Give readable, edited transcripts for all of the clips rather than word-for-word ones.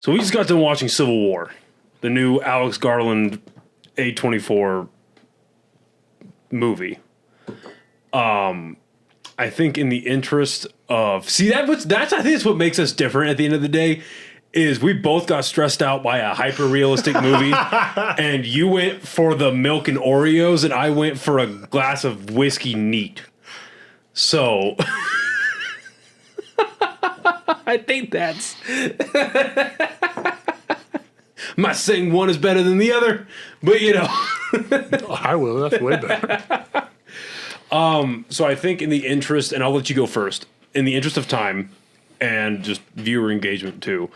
So we just got done watching Civil War, the new Alex Garland A24 movie. I think in the interest of that's I think it's what makes us different at the end of the day is we both got stressed out by a hyper realistic movie and you went for the milk and Oreos and I went for a glass of whiskey neat. So I think that's I'm not saying one is better than the other, but you know. I will. That's way better. So I think in the interest, and I'll let you go first, in the interest of time and just viewer engagement too,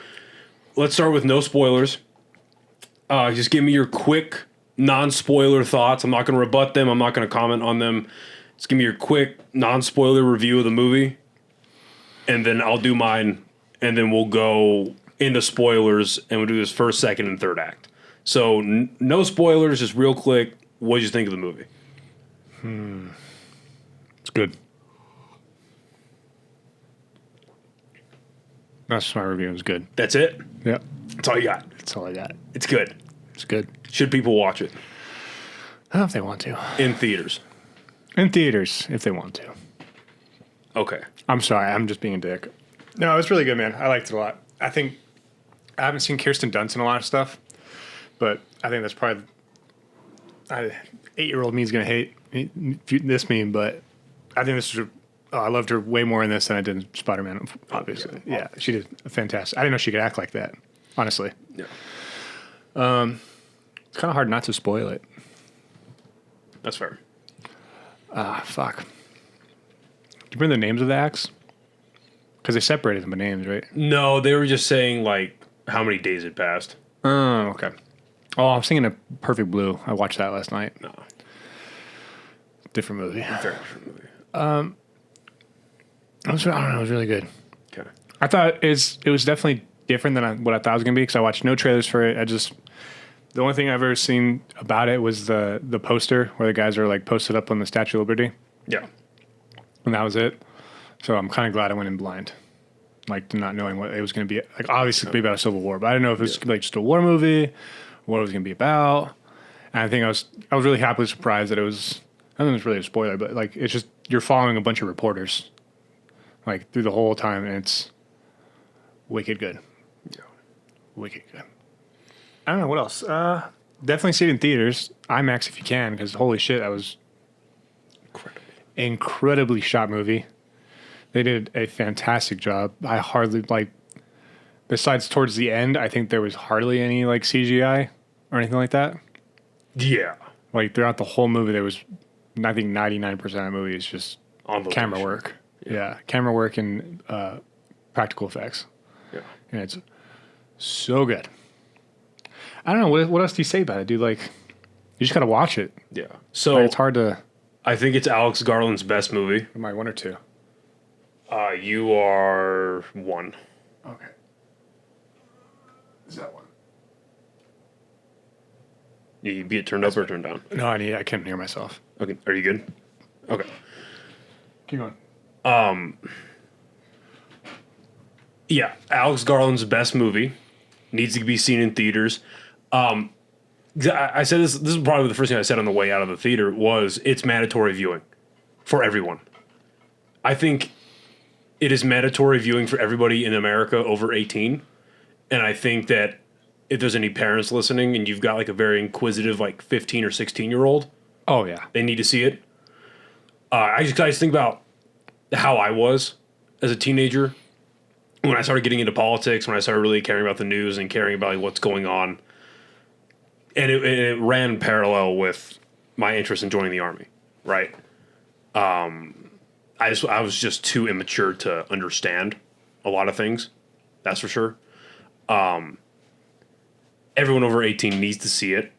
let's start with no spoilers. Just give me your quick non-spoiler thoughts. I'm not going to rebut them. I'm not going to comment on them. Just give me your quick non-spoiler review of the movie, and then I'll do mine, and then we'll go into spoilers, and we'll do this first, second, and third act. So no spoilers, just real quick. What did you think of the movie? It's good. That's my review. It was good. That's it? Yep. That's all you got? That's all I got. It's good. It's good. Should people watch it? I don't know if they want to. In theaters? In theaters, if they want to. Okay. I'm sorry. I'm just being a dick. No, it's really good, man. I liked it a lot. I think I haven't seen Kirsten Dunst in a lot of stuff, but I think that's probably 8-year-old me is going to hate this meme, but I think this is. I loved her way more in this than I did in Spider-Man, obviously. Yeah, she did fantastic. I didn't know she could act like that, honestly. Yeah. It's kind of hard not to spoil it. That's fair. Fuck. Did you bring the names of the acts? Because they separated them by names, right? No, they were just saying, like, how many days had passed. Oh, okay. Oh, I was thinking of Perfect Blue. I watched that last night. No. Different movie. Very different movie. I don't know. It was really good. Okay. I thought it was definitely different than what I thought it was going to be because I watched no trailers for it. The only thing I've ever seen about it was the poster where the guys are like posted up on the Statue of Liberty. Yeah. And that was it. So I'm kind of glad I went in blind, like not knowing what it was going to be. Like obviously it's going to be about a civil war, but I didn't know if it was like just a war movie, what it was going to be about. And I think I was really happily surprised that it was. I don't think it's really a spoiler, but like it's just you're following a bunch of reporters, like through the whole time, and it's wicked good. Yeah. Wicked good. I don't know what else. Definitely see it in theaters, IMAX if you can, because holy shit, that was incredibly shot movie. They did a fantastic job. I hardly besides towards the end, I think there was hardly any like CGI or anything like that. Yeah. Like throughout the whole movie, there was, I think 99% of the movie is just camera work. Yeah, camera work and practical effects. Yeah. And it's so good. I don't know, what else do you say about it, dude? Like, you just got to watch it. Yeah. So like, it's hard to... I think it's Alex Garland's best movie. Am I 1 or 2? You are 1. Okay. Is that 1? You get turned up or turned down? No, I can't hear myself. Okay. Are you good? Okay. Keep going. Yeah, Alex Garland's best movie needs to be seen in theaters. I said this is probably the first thing I said on the way out of the theater was it's mandatory viewing for everyone. I think it is mandatory viewing for everybody in America over 18. And I think that if there's any parents listening and you've got like a very inquisitive like 15 or 16-year-old, oh yeah, they need to see it. I just think about how I was as a teenager when I started getting into politics, when I started really caring about the news and caring about like, what's going on. And it ran parallel with my interest in joining the Army, right? I was just too immature to understand a lot of things. That's for sure. Everyone over 18 needs to see it.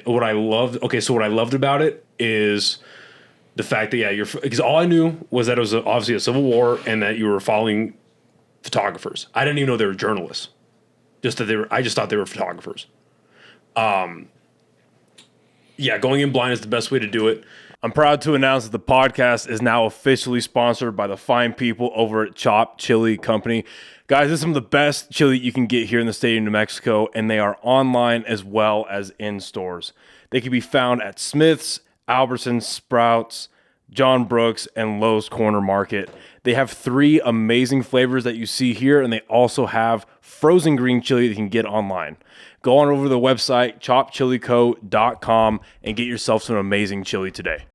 What I loved about it is the fact that because all I knew was that it was obviously a civil war and that you were following photographers. I didn't even know they were journalists. I just thought they were photographers. Going in blind is the best way to do it. I'm proud to announce that the podcast is now officially sponsored by the fine people over at Chop Chili Company. Guys, this is some of the best chili you can get here in the state of New Mexico, and they are online as well as in stores. They can be found at Smith's, Albertsons, Sprouts, John Brooks, and Lowe's Corner Market. They have 3 amazing flavors that you see here, and they also have frozen green chili that you can get online. Go on over to the website, chopchilico.com, and get yourself some amazing chili today.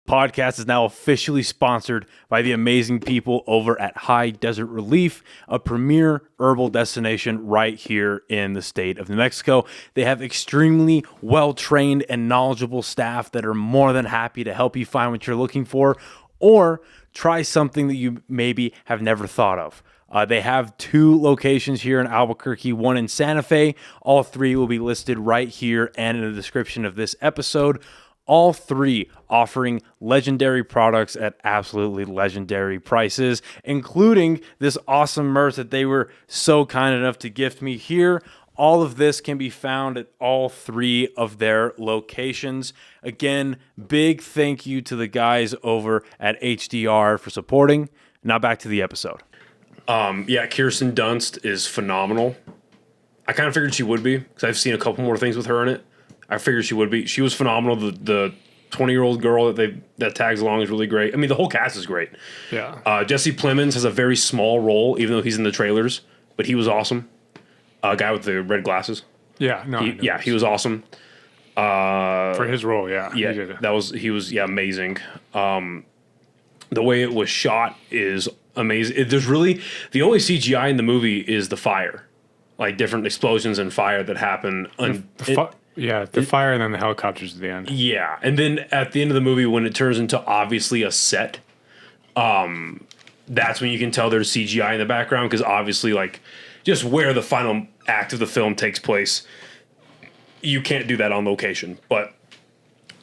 Podcast is now officially sponsored by the amazing people over at High Desert Relief, a premier herbal destination right here in the state of New Mexico. They have extremely well-trained and knowledgeable staff that are more than happy to help you find what you're looking for or try something that you maybe have never thought of. They have 2 locations here in Albuquerque, 1 in Santa Fe. All 3 will be listed right here and in the description of this episode. All 3 offering legendary products at absolutely legendary prices, including this awesome merch that they were so kind enough to gift me here. All of this can be found at all 3 of their locations. Again, big thank you to the guys over at HDR for supporting. Now back to the episode. Yeah, Kirsten Dunst is phenomenal. I kind of figured she would be because I've seen a couple more things with her in it. I figured she would be. She was phenomenal. The 20-year-old girl that tags along is really great. I mean, the whole cast is great. Yeah. Jesse Plemons has a very small role, even though he's in the trailers, but he was awesome. Guy with the red glasses. Yeah. No. He was awesome. For his role, yeah. He was amazing. The way it was shot is amazing. There's really the only CGI in the movie is the fire, like different explosions and fire that happen. The fire and then the helicopters at the end. Yeah, and then at the end of the movie, when it turns into obviously a set, that's when you can tell there's CGI in the background because obviously, like, just where the final act of the film takes place, you can't do that on location. But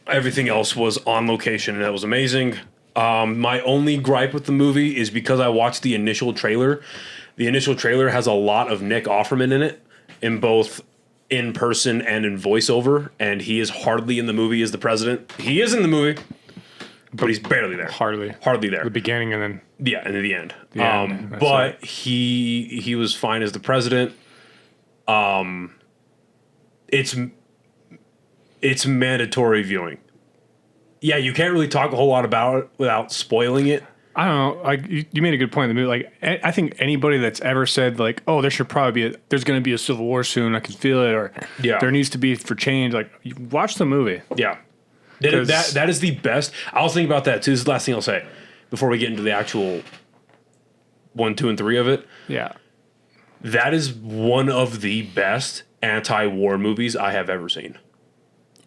everything else was on location, and that was amazing. My only gripe with the movie is because I watched the initial trailer. The initial trailer has a lot of Nick Offerman in it, in both in person and in voiceover, and he is hardly in the movie as the president. He is in the movie, but he's barely there. Hardly there. The beginning and then and then the end. But he was fine as the president. It's mandatory viewing. Yeah, you can't really talk a whole lot about it without spoiling it. I don't know. Like you made a good point in the movie. Like I think anybody that's ever said like, "Oh, there should probably be there's going to be a civil war soon. I can feel it," or there needs to be for change. Like, you watch the movie. Yeah, that is the best. I was thinking about that too. This is the last thing I'll say before we get into the actual 1, 2, and 3 of it. Yeah, that is one of the best anti-war movies I have ever seen.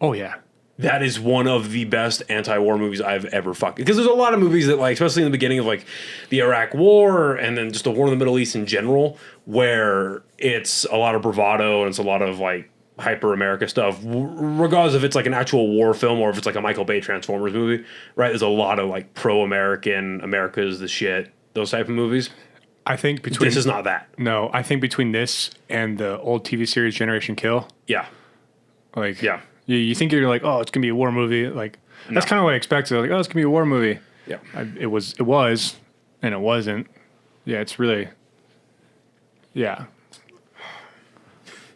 Oh yeah. That is one of the best anti-war movies I've ever fucked. Because there's a lot of movies that, like, especially in the beginning of, like, the Iraq War and then just the war in the Middle East in general, where it's a lot of bravado and it's a lot of, like, hyper-America stuff, regardless if it's, like, an actual war film or if it's, like, a Michael Bay Transformers movie, right? There's a lot of, like, pro-American, America's the shit, those type of movies. I think between... This is not that. No, I think between this and the old TV series Generation Kill... Yeah. Like... Yeah. You think you're like, oh, it's gonna be a war movie. Like that's kind of what I expected. Like, oh, it's gonna be a war movie. Yeah, it was, and it wasn't. Yeah, it's really. Yeah.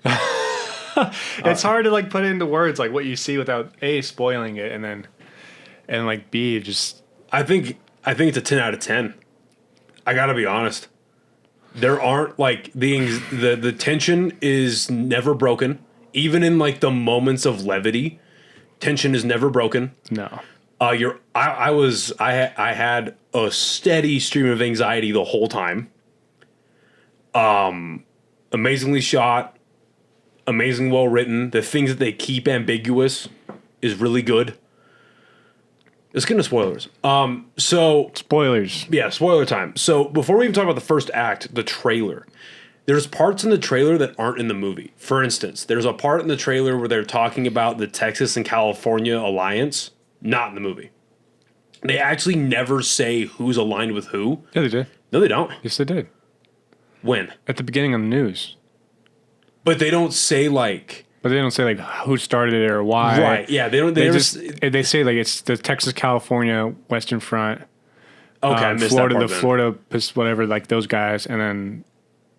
It's hard to like put it into words like what you see without A, spoiling it, and like B, just. I think it's a 10 out of 10. I gotta be honest. There aren't like the tension is never broken. Even in like the moments of levity, tension is never broken. No. I had a steady stream of anxiety the whole time. Amazingly shot, amazingly well written. The things that they keep ambiguous is really good. Let's get into spoilers. Spoilers. Yeah, spoiler time. So before we even talk about the first act, the trailer. There's parts in the trailer that aren't in the movie. For instance, there's a part in the trailer where they're talking about the Texas and California alliance. Not in the movie. They actually never say who's aligned with who. Yeah, they did. No, they don't. Yes, they did. When? At the beginning of the news. But they don't say like... But they don't say like who started it or why. Right, yeah. They say like it's the Texas-California Western Front. Okay, I missed that part then. Florida, whatever, like those guys, and then...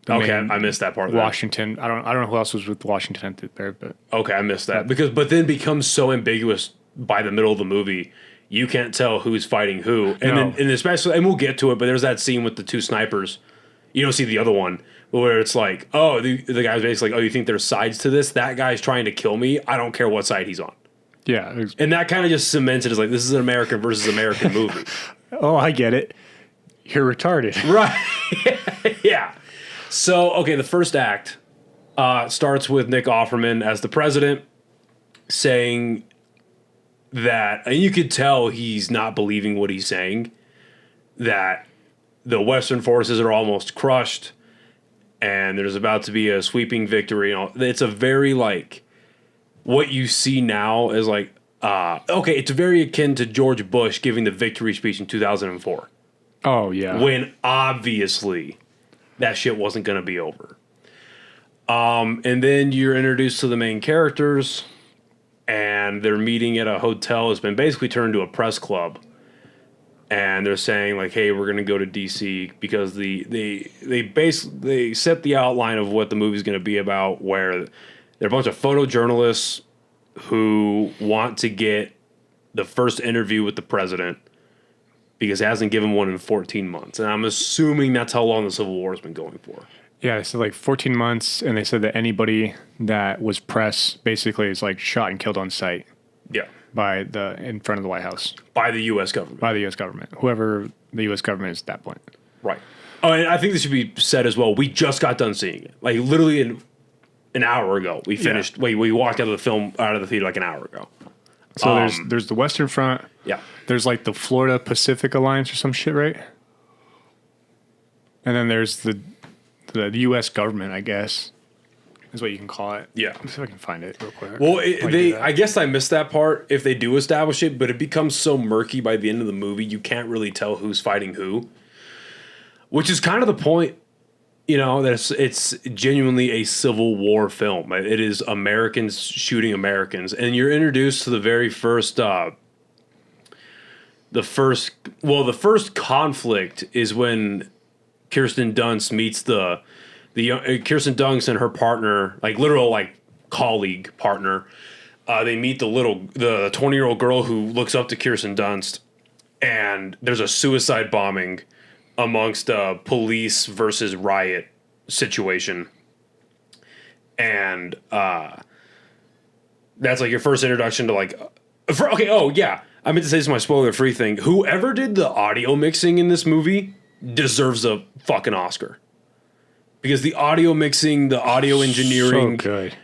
Okay, main I missed that part. Of Washington. I don't know who else was with Washington there, but Okay, I missed that but then becomes so ambiguous by the middle of the movie. You can't tell who's fighting who, and No. then especially, and we'll get to it. But there's that scene with the two snipers. You don't see the other one, where it's like, oh, the guy's basically like, oh, you think there's sides to this? That guy's trying to kill me. I don't care what side he's on. yeah. And that kind of just cements it as like, this is an American versus American movie. Oh, I get it. You're retarded. Right. Yeah. So, okay, the first act starts with Nick Offerman as the president saying that, and you could tell he's not believing what he's saying, that the Western forces are almost crushed and there's about to be a sweeping victory. It's a very, like, what you see now is like, okay, it's very akin to George Bush giving the victory speech in 2004. Oh yeah. When obviously that shit wasn't going to be over. And then you're introduced to the main characters, and they're meeting at a hotel. It's been basically turned to a press club. And they're saying like, hey, we're going to go to DC because they set the outline of what the movie's going to be about, where they're a bunch of photojournalists who want to get the first interview with the president because he hasn't given one in 14 months. And I'm assuming that's how long the Civil War has been going for. Yeah, they said like 14 months, and they said that anybody that was press basically is like shot and killed on sight. Yeah. In front of the White House. By the U.S. government. By the U.S. government. Whoever the U.S. government is at that point. Right. Oh, and I think this should be said as well. We just got done seeing it. Like literally an hour ago. We finished. Yeah. We walked out of the theater like an hour ago. So there's the Western Front. Yeah. There's like the Florida Pacific Alliance or some shit, right? And then there's the U.S. government, I guess, is what you can call it. Yeah. Let's see if I can find it real quick. Well, I guess I missed that part if they do establish it, but it becomes so murky by the end of the movie, you can't really tell who's fighting who. Which is kind of the point, that it's genuinely a Civil War film. It is Americans shooting Americans. And you're introduced to the very first, the first conflict is when Kirsten Dunst meets the Kirsten Dunst and her partner, like literal like colleague partner. They meet the 20-year-old girl who looks up to Kirsten Dunst, and there's a suicide bombing amongst a police versus riot situation, and that's like your first introduction to like. I meant to say this is my spoiler-free thing. Whoever did the audio mixing in this movie deserves a fucking Oscar. Because the audio mixing, the audio engineering, so good.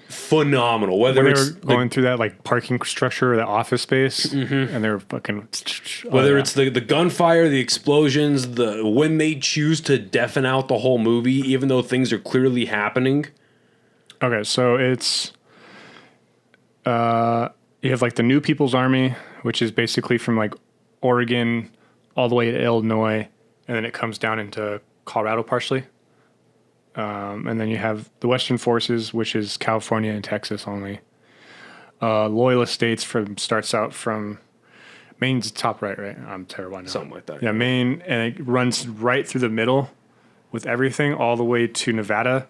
Phenomenal. Whether when it's they were going through that like parking structure, that office space, and they were fucking. It's the gunfire, the explosions, when they choose to deafen out the whole movie, even though things are clearly happening. Okay, so it's you have like the New People's Army, which is basically from like Oregon all the way to Illinois, and then it comes down into Colorado partially. And then you have the Western Forces, which is California and Texas only. Loyalist states starts out from Maine's top right? I'm terrible. I know. Something like that. Yeah, Maine, and it runs right through the middle with everything all the way to Nevada,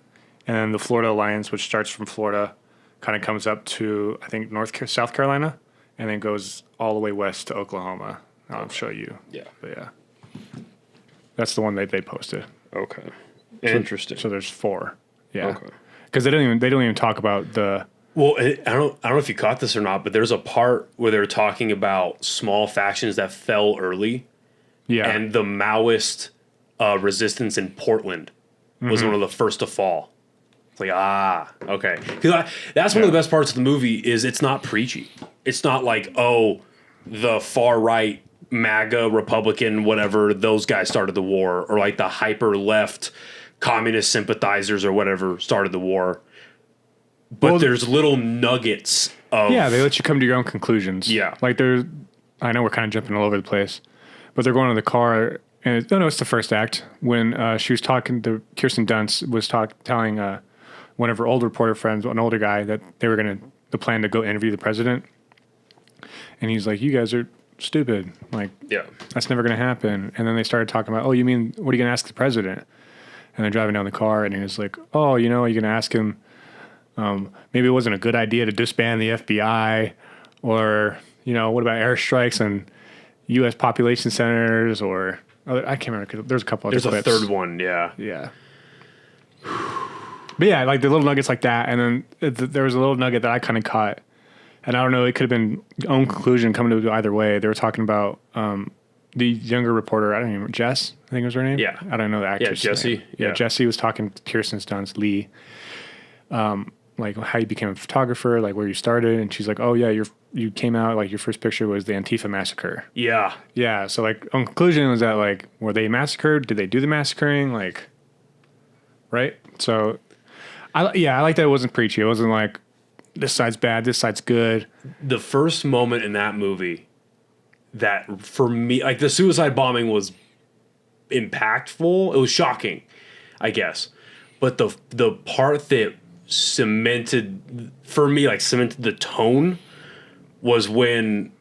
and then the Florida Alliance, which starts from Florida, kind of comes up to I think South Carolina, and then goes all the way west to Oklahoma. I'll show you. Yeah. But yeah, that's the one they posted. Okay. Interesting. So there's 4. Yeah. Okay. Because they don't even talk about the. Well, I don't know if you caught this or not, but there's a part where they're talking about small factions that fell early. Yeah. And the Maoist resistance in Portland was one of the first to fall. It's like, okay. Because that's one of the best parts of the movie is it's not preachy. It's not like, oh, the far right MAGA Republican, whatever, those guys started the war, or like the hyper left communist sympathizers or whatever started the war. But there's little nuggets of... Yeah, they let you come to your own conclusions. Yeah. Like I know we're kind of jumping all over the place, but they're going to the car, and it's the first act, when she was talking to Kirsten Dunst, was telling one of her old reporter friends, an older guy, that they were the plan to go interview the president. And he's like, you guys are stupid. Like, Yeah. that's never going to happen. And then they started talking about, oh, you mean, what are you going to ask the president? And they're driving down the car, and he was like, "Oh, you know, you're gonna ask him. Maybe it wasn't a good idea to disband the FBI, or you know, what about airstrikes on U.S. population centers, or I can't remember. 'Cause there's a couple other There's clips. a third one, yeah. Yeah. But yeah, like the little nuggets like that, and then there was a little nugget that I kind of caught, and I don't know, it could have been own conclusion coming to either way. They were talking about the younger reporter, I don't even, Jess, I think was her name. Yeah. I don't know the actress. Yeah, Jessie. Name. Yeah, Jessie was talking to Kirsten Dunst, Lee, like how you became a photographer, like where you started, and she's like, "Oh yeah, you came out, like your first picture was the Antifa massacre." Yeah. Yeah, so like on conclusion was that like, were they massacred? Did they do the massacring? Like, right? So I like that it wasn't preachy. It wasn't like this side's bad, this side's good. The first moment in that movie that for me, like the suicide bombing was impactful. It was shocking, I guess. But the part that cemented the tone was when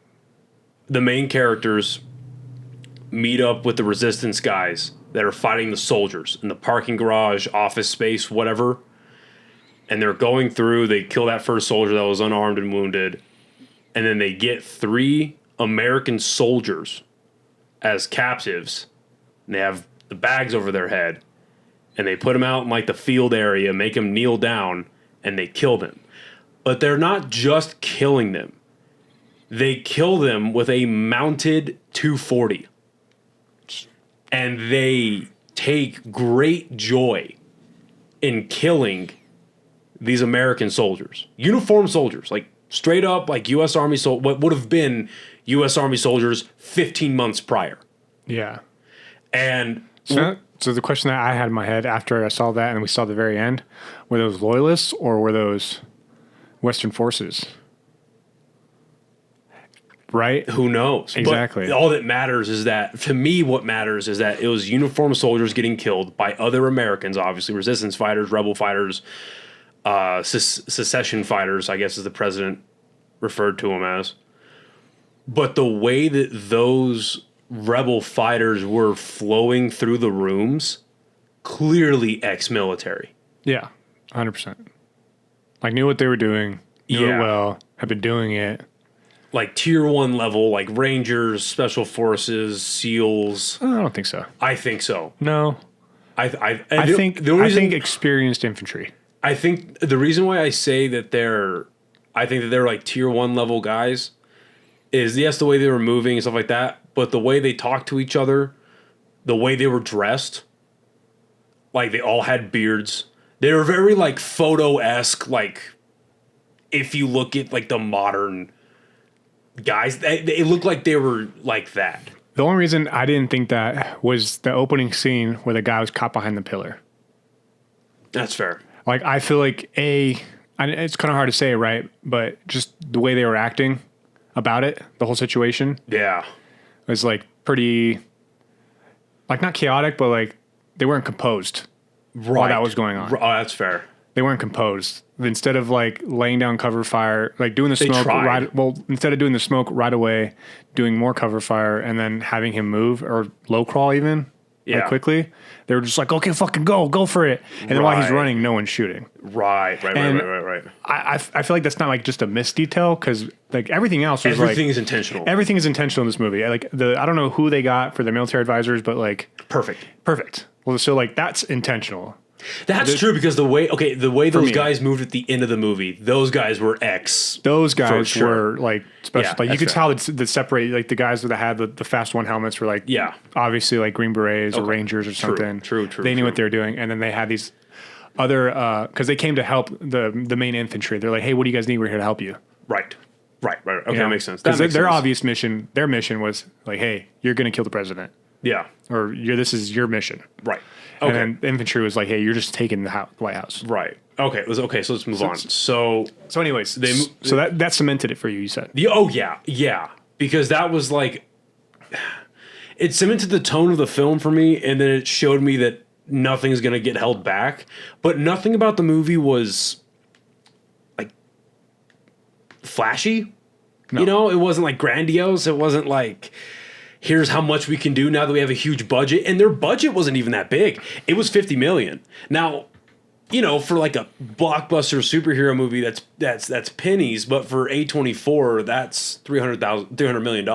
the main characters meet up with the resistance guys that are fighting the soldiers in the parking garage, office space, whatever. And they're going through, they kill that first soldier that was unarmed and wounded. And then they get 3 American soldiers as captives. And they have the bags over their head. And they put them out in like the field area, make them kneel down, and they kill them. But they're not just killing them. They kill them with a mounted 240. And they take great joy in killing these American soldiers. Uniformed soldiers, like straight up like U.S. Army what would have been U.S. Army soldiers 15 months prior. Yeah. And so the question that I had in my head after I saw that and we saw the very end, were those loyalists or were those Western forces? Right? who knows? Exactly. But all that matters is that, to me, what matters is that it was uniformed soldiers getting killed by other Americans, obviously, resistance fighters, rebel fighters, secession fighters, I guess is the president referred to them as. But the way that those rebel fighters were flowing through the rooms, clearly ex-military. Yeah, 100%. Like knew what they were doing, knew it well, had been doing it. Like tier 1 level, like Rangers, Special Forces, SEALs. I don't think so. I think so. No. I think experienced infantry. I think the reason why I say that they're like tier 1 level guys is, yes, the way they were moving and stuff like that, but the way they talked to each other, the way they were dressed, like they all had beards. They were very like photo-esque, like if you look at like the modern guys, they look like they were like that. The only reason I didn't think that was the opening scene where the guy was caught behind the pillar. That's fair. Like, I feel like it's kind of hard to say, right? But just the way they were acting about it, the whole situation. Yeah. Was like pretty, like not chaotic, but like they weren't composed while that was going on. Oh, that's fair. They weren't composed. Instead of like laying down cover fire, like doing the smoke instead of doing the smoke right away, doing more cover fire and then having him move or low crawl even like quickly. They were just like, okay, fucking go for it. And then while he's running, no one's shooting. Right. I feel like that's not like just a missed detail because like everything else was everything is intentional. Everything is intentional in this movie. Like I don't know who they got for their military advisors, but like perfect. Well, so like that's intentional. That's true because the way those guys moved at the end of the movie, those guys were Those guys were like special. Yeah, like you could tell that separate like the guys that had the fast one helmets were like obviously like Green Berets or Rangers or something. True. They knew what they were doing, and then they had these other because they came to help the main infantry. They're like, hey, what do you guys need? We're here to help you. Right. Okay, that makes sense. Because their obvious mission, their mission was like, hey, you're going to kill the president. Yeah. Or this is your mission. Right. Okay. And then the infantry was like, hey, you're just taking the White House. Right. Okay. So let's move on. So anyways, that cemented it for you said. Yeah. Because that was like, it cemented the tone of the film for me, and then it showed me that nothing's going to get held back. But nothing about the movie was like flashy. No. You know, it wasn't like grandiose. It wasn't like, here's how much we can do now that we have a huge budget. And their budget wasn't even that big. It was $50 million. Now, you know, for like a blockbuster superhero movie, that's pennies, but for A24, that's $300 million.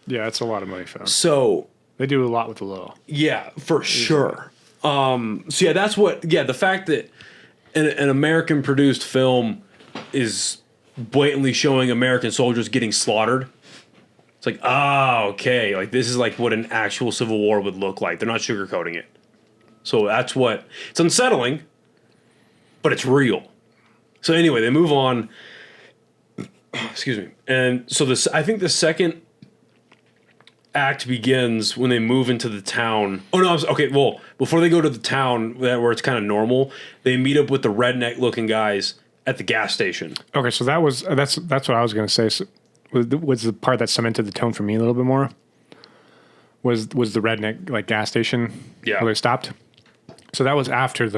Yeah, that's a lot of money for them. So They do a lot with the low. yeah, for sure. So yeah, that's what. Yeah, the fact that an American produced film is blatantly showing American soldiers getting slaughtered. It's like, okay, like this is like what an actual civil war would look like. They're not sugarcoating it. So that's what it's unsettling, but it's real. So anyway, they move on. Excuse me. And so this, I think the second act begins when they move into the town. Oh no, okay. Well, before they go to the town where it's kind of normal, they meet up with the redneck looking guys at the gas station. Okay, so that's what I was going to say. So, was the part that cemented the tone for me a little bit more? Was the redneck like gas station? Yeah. Where they stopped. So that was after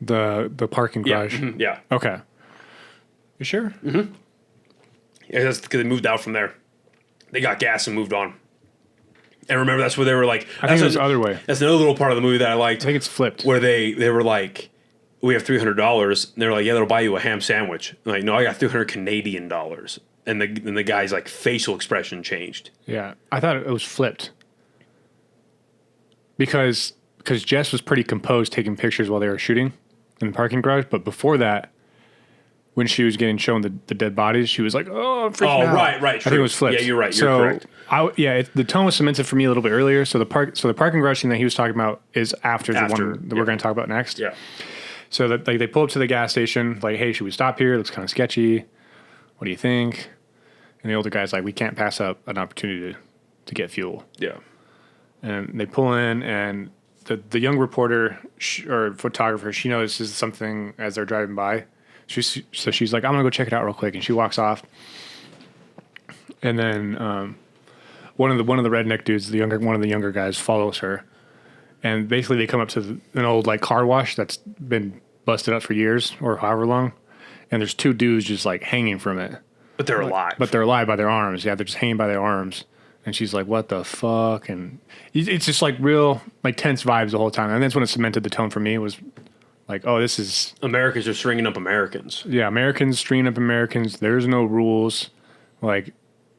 the parking garage. Yeah. Okay. You sure? Yeah, that's because they moved out from there. They got gas and moved on. And remember, that's where they were like. I think it was the other way. That's another little part of the movie that I liked. I think it's flipped. Where they were like, we have $300. And they were like, yeah, that'll buy you a ham sandwich. I'm like, no, I got 300 Canadian dollars. And the guy's like facial expression changed. Yeah, I thought it was flipped because Jess was pretty composed taking pictures while they were shooting in the parking garage. But before that, when she was getting shown the dead bodies, she was like, "Oh, I'm freaking out." Right. I think it was flipped. Yeah, you're right. You're correct. The tone was cemented for me a little bit earlier. So the parking garage thing that he was talking about is after the one that we're going to talk about next. Yeah. So that like they pull up to the gas station, like, "Hey, should we stop here? It looks kind of sketchy. What do you think?" And the older guy's like, "We can't pass up an opportunity to get fuel." Yeah. And they pull in, and the young reporter or photographer, she notices something as they're driving by. So she's like, "I'm gonna go check it out real quick," and she walks off. And then one of the redneck dudes, one of the younger guys, follows her, and basically they come up to an old like car wash that's been busted up for years or however long, and there's two dudes just like hanging from it. But they're alive. But they're alive by their arms. Yeah, they're just hanging by their arms. And she's like, "What the fuck?" And it's just like real, like tense vibes the whole time. And that's when it cemented the tone for me. It was like, oh, this is... Americans are stringing up Americans. Yeah, Americans stringing up Americans. There's no rules. Like,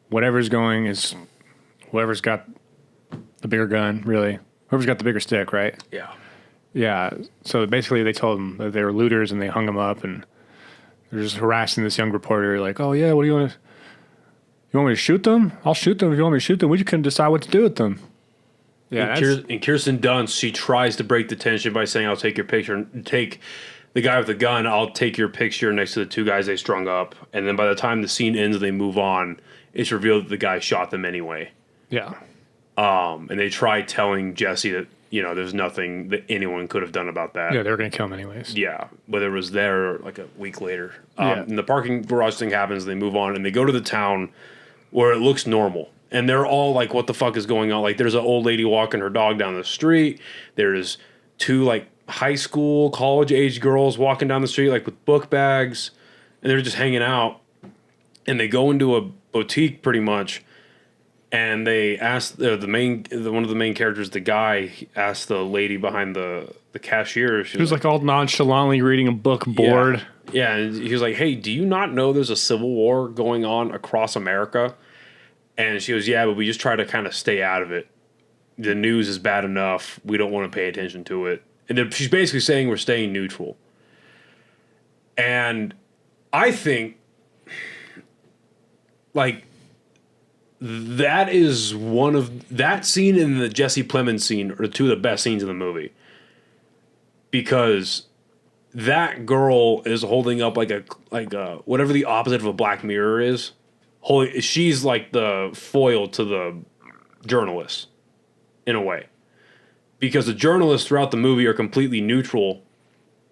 whatever's going is whoever's got the bigger gun, really. Whoever's got the bigger stick, right? Yeah. Yeah. So basically they told them that they were looters and they hung them up and they're just harassing this young reporter like, "Oh, yeah, what do you want to... You want me to shoot them? I'll shoot them if you want me to shoot them. We just couldn't decide what to do with them." Yeah, and Kirsten Dunst, she tries to break the tension by saying, "I'll take your picture and take the guy with the gun. I'll take your picture next to the two guys they strung up." And then by the time the scene ends and they move on, it's revealed that the guy shot them anyway. Yeah. And they try telling Jesse that, you know, there's nothing that anyone could have done about that. Yeah, they were going to kill him anyways. Yeah, but it was there like a week later. Yeah. And the parking garage thing happens. They move on and they go to the town where it looks normal. And they're all like, what the fuck is going on? Like, there's an old lady walking her dog down the street. There's two, like, high school, college-age girls walking down the street, like, with book bags. And they're just hanging out. And they go into a boutique, pretty much. And they ask one of the main characters, the guy, asked the lady behind the cashier. She was like all nonchalantly reading a book, bored. Yeah, and he was like, "Hey, do you not know there's a civil war going on across America?" And she goes, "Yeah, but we just try to kind of stay out of it. The news is bad enough. We don't want to pay attention to it." And she's basically saying we're staying neutral. And I think, like, that is that scene and the Jesse Plemons scene are two of the best scenes in the movie. Because that girl is holding up like a whatever the opposite of a Black Mirror is. She's like the foil to the journalists in a way. Because the journalists throughout the movie are completely neutral,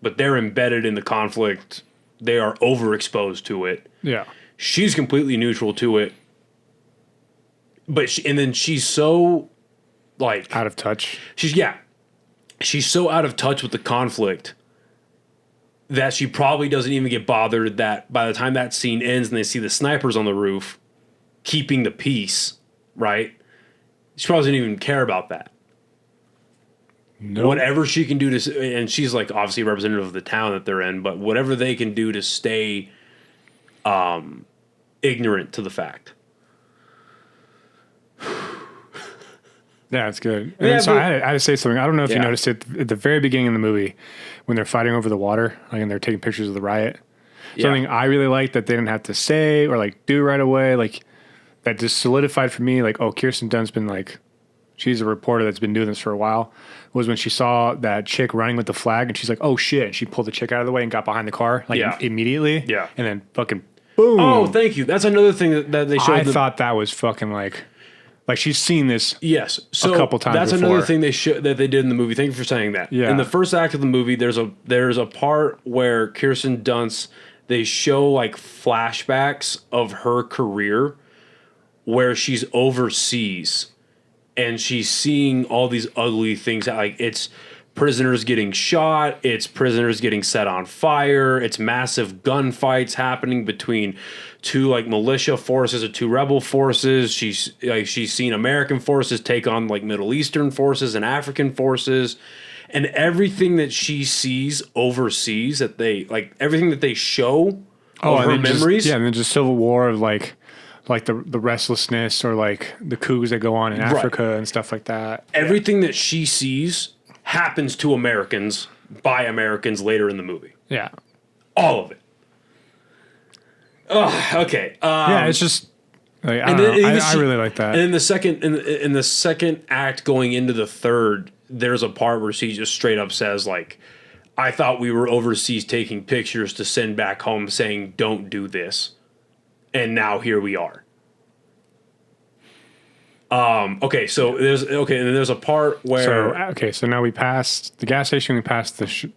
but they're embedded in the conflict. They are overexposed to it. Yeah. She's completely neutral to it. But then she's so like out of touch. She's so out of touch with the conflict that she probably doesn't even get bothered that by the time that scene ends and they see the snipers on the roof keeping the peace, right? she probably doesn't even care about that. No. Whatever she can do to, and she's like obviously a representative of the town that they're in, but whatever they can do to stay ignorant to the fact. Yeah, it's good. Yeah, And so but- I had to say something. I don't know if you Yeah. noticed it at the very beginning of the movie when they're fighting over the water, like, and they're taking pictures of the riot. Something I really liked that they didn't have to say or like do right away, like that just solidified for me, like, oh, Kirsten Dunst's been like, she's a reporter that's been doing this for a while, was when she saw that chick running with the flag and she's like, oh shit. And she pulled the chick out of the way and got behind the car like immediately. Yeah. And then fucking boom. Oh, thank you. That's another thing that they showed. I thought that was fucking like she's seen this. Yes, so a couple times That's before. another thing that they did in the movie. Thank you for saying that. Yeah. In the first act of the movie, there's a part where Kirsten Dunst, they show like flashbacks of her career where she's overseas and she's seeing all these ugly things. Like it's prisoners getting shot, it's prisoners getting set on fire, it's massive gunfights happening between two like militia forces or two rebel forces. She's seen American forces take on like Middle Eastern forces and African forces. And everything that she sees overseas, that they like everything that they show of her and then memories. and then just Civil War of like the restlessness or like the coups that go on in Africa and stuff like that. Everything that she sees happens to Americans by Americans later in the movie. Yeah. All of it. Oh, okay. Yeah, it's just like, I and don't know. then I really like that. And in the second act going into the third, there's a part where she just straight up says like, I thought we were overseas taking pictures to send back home saying don't do this. And now here we are. Okay, so and then there's a part where so now we passed the gas station, we passed the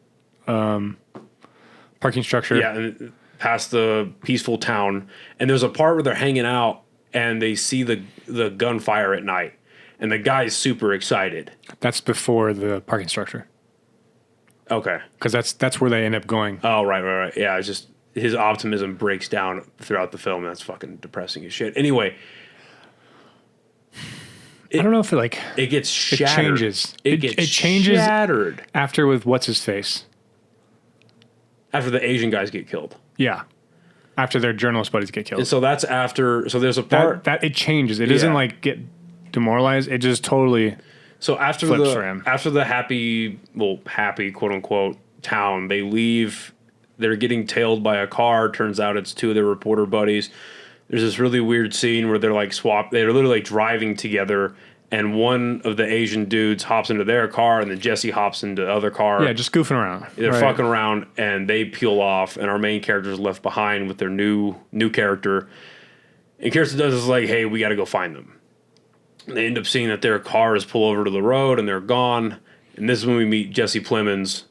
parking structure. yeah, and past the peaceful town, and there's a part where they're hanging out and they see the gunfire at night, and the guy's super excited. That's before the parking structure. Okay. Because that's where they end up going. Oh, right. Yeah, it's just his optimism breaks down throughout the film. And that's fucking depressing as shit. Anyway, I don't know if it gets shattered. it changes. It gets changes shattered after with what's his face. after the Asian guys get killed. Yeah, after their journalist buddies get killed. And so that's after. So there's a part that it changes. It doesn't like get demoralized. It just totally. So after flips for him. after the happy quote unquote town, they leave. They're getting tailed by a car. Turns out it's two of their reporter buddies. There's this really weird scene where they're like they're literally like driving together, and one of the Asian dudes hops into their car, and then Jesse hops into the other car. Yeah, just goofing around. They're fucking around, and they peel off, and our main character is left behind with their new character. And Kirsten Dunst is like, "Hey, we got to go find them." And they end up seeing that their car is pulled over to the road, and they're gone. And this is when we meet Jesse Plemons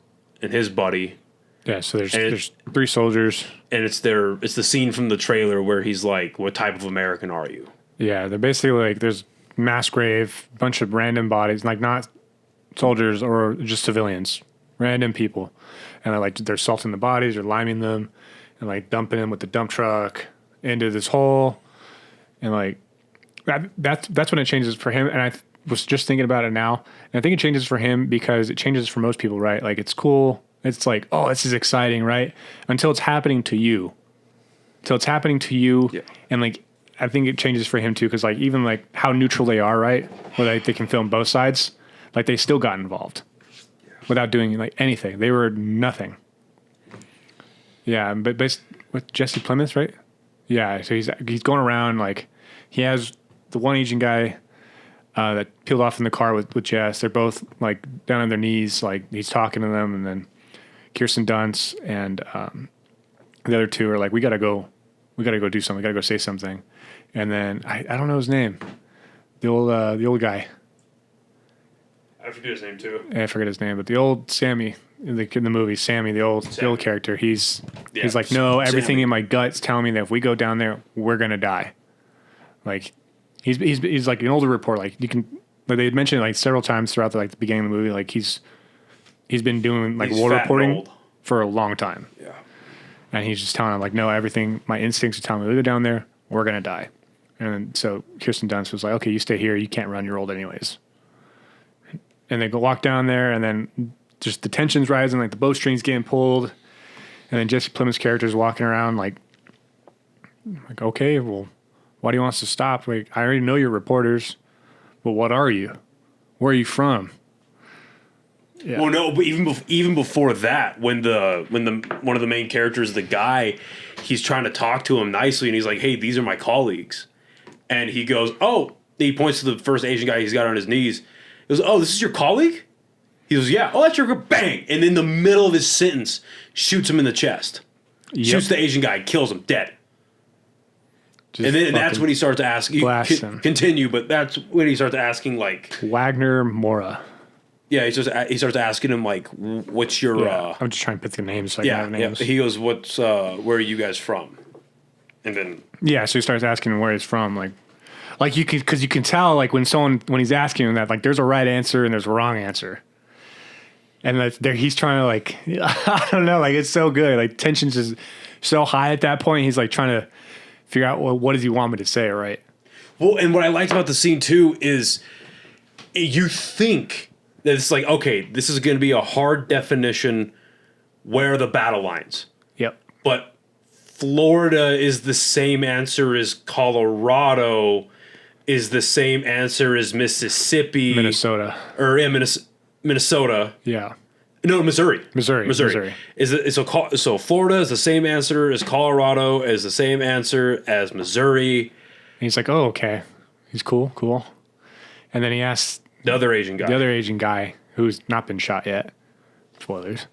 and his buddy. Yeah, so there's three soldiers. And it's the scene from the trailer where he's like, "What type of American are you?" Yeah, they're basically like there's mass grave, bunch of random bodies, like not soldiers or just civilians, random people, and they're salting the bodies or liming them, and like dumping them with the dump truck into this hole, and like that's when it changes for him. And I was just thinking about it now, and I think it changes for him because it changes for most people, right? Like it's cool. It's like, oh, this is exciting, right? Until it's happening to you. Yeah. And like, I think it changes for him too, because like even like how neutral they are, right? Where like they can film both sides, like they still got involved without doing like anything. They were nothing. Yeah, but based with Jesse Plemons, right? Yeah, so he's going around like he has the one Asian guy that peeled off in the car with Jess. They're both like down on their knees, like he's talking to them, and then Kirsten Dunst and the other two are like, we gotta go do something. We gotta go say something. And then I don't know his name. The old guy. I forget his name too. I forget his name, but the old Sammy in the movie, Sammy, the old character. He's like, no, everything Sammy. in my gut's telling me that if we go down there, we're gonna die. Like he's like an older reporter. Like you can, like they had mentioned like several times throughout the beginning of the movie. Like he's been doing like war reporting for a long time. Yeah. And he's just telling him like, no, everything, my instincts are telling me to go down there, we're gonna die. And then, so Kirsten Dunst was like, okay, you stay here. You can't run. You're old anyways. And they go walk down there, and then just the tension's rising, like the bowstrings getting pulled. And then Jesse Plemons' character is walking around like, okay, well, why do you want us to stop? Like, I already know you're reporters, but what are you? Where are you from? Yeah. Well, no, but even before that, when one of the main characters, the guy, he's trying to talk to him nicely, and he's like, "Hey, these are my colleagues," and he goes, "Oh," he points to the first Asian guy he's got on his knees. He goes, "Oh, this is your colleague?" He goes, "Yeah." "Oh, that's your bang!" And in the middle of his sentence, shoots him in the chest. Yep. Shoots the Asian guy, kills him dead. And that's when he starts asking. Continue, but that's when he starts asking like Wagner Mora. Yeah, he starts asking him like, "What's your?" I'm just trying to put the names. So I can have names. Yeah. He goes, "What's? Where are you guys from?" And then so he starts asking him where he's from, like you can, because you can tell like when he's asking him that, like there's a right answer and there's a wrong answer, and he's trying to like I don't know, like it's so good, like tension's just so high at that point. He's like trying to figure out, well, what does he want me to say, right? Well, and what I liked about the scene too is you think that it's like, okay, this is going to be a hard definition. Where are the battle lines? Yep. But Florida is the same answer as Colorado, is the same answer as Mississippi. Minnesota. Or Minnesota. Yeah. No, Missouri. Missouri. So Florida is the same answer as Colorado, is the same answer as Missouri. And he's like, oh, okay. He's cool. And then he asks the other Asian guy who's not been shot yet. Spoilers.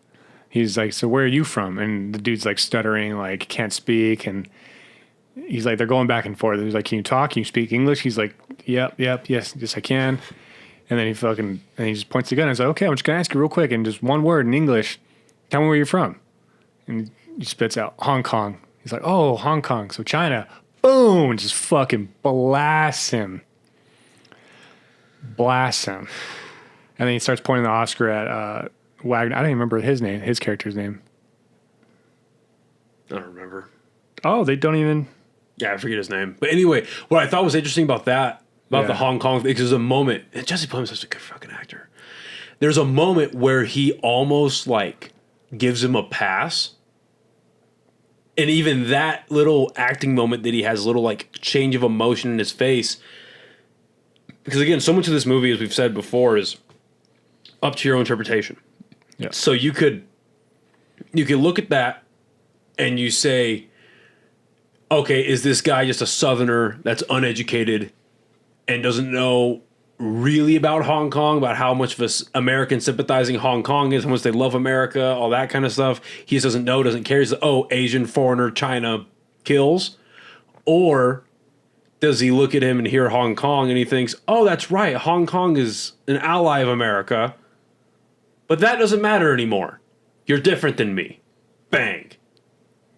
He's like, so where are you from? And the dude's like stuttering, like can't speak. And he's like, they're going back and forth. He's like, can you talk? Can you speak English? He's like, yep, yes, I can. And then he just points the gun and he's like, okay, I'm just going to ask you real quick in just one word in English. Tell me where you're from. And he spits out Hong Kong. He's like, oh, Hong Kong. So China. Boom. Just fucking blasts him. And then he starts pointing the Oscar at Wagner. I don't even remember his character's name. I don't remember. Oh, they don't even. Yeah, I forget his name. But anyway, what I thought was interesting about that, the Hong Kong thing, because there's a moment, and Jesse Plemons is such a good fucking actor. There's a moment where he almost like gives him a pass. And even that little acting moment that he has, a little like change of emotion in his face. Because again, so much of this movie, as we've said before, is up to your own interpretation. Yeah. So you could look at that and you say, okay, is this guy just a Southerner that's uneducated and doesn't know really about Hong Kong, about how much of a American sympathizing Hong Kong is, how much they love America, all that kind of stuff? He just doesn't know, doesn't care. He's like, oh, Asian, foreigner, China kills. Or does he look at him and hear Hong Kong and he thinks, oh, that's right, Hong Kong is an ally of America, but that doesn't matter anymore. You're different than me. Bang.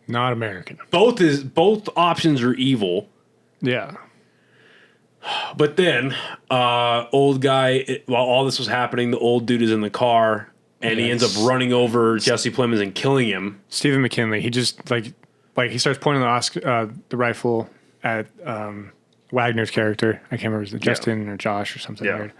Not American. Both options are evil. Yeah. But then, old guy, while all this was happening, the old dude is in the car, and he ends up running over Jesse Plemons and killing him. Stephen McKinley, he just, like he starts pointing the rifle at Wagner's character. I can't remember, is it Justin or Josh or something weird.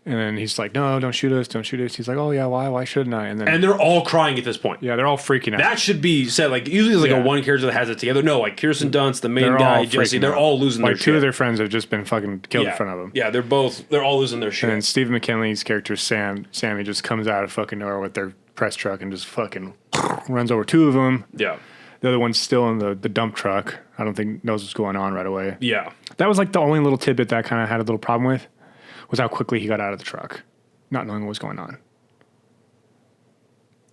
And then he's like, no, don't shoot us. He's like, oh, yeah, why shouldn't I? And they're all crying at this point. Yeah, they're all freaking out. That should be said. Like, usually there's like a one character that has it together. No, like Kirsten Dunst, the main guy, Jesse, they're all losing their shit. Like, two of their friends have just been fucking killed in front of them. Yeah, they're all losing their shit. And then Stephen McKinley's character, Sammy, just comes out of fucking nowhere with their press truck and just fucking runs over two of them. Yeah. The other one's still in the dump truck. I don't think knows what's going on right away. Yeah. That was like the only little tidbit that I kind of had a little problem with, was how quickly he got out of the truck, not knowing what was going on.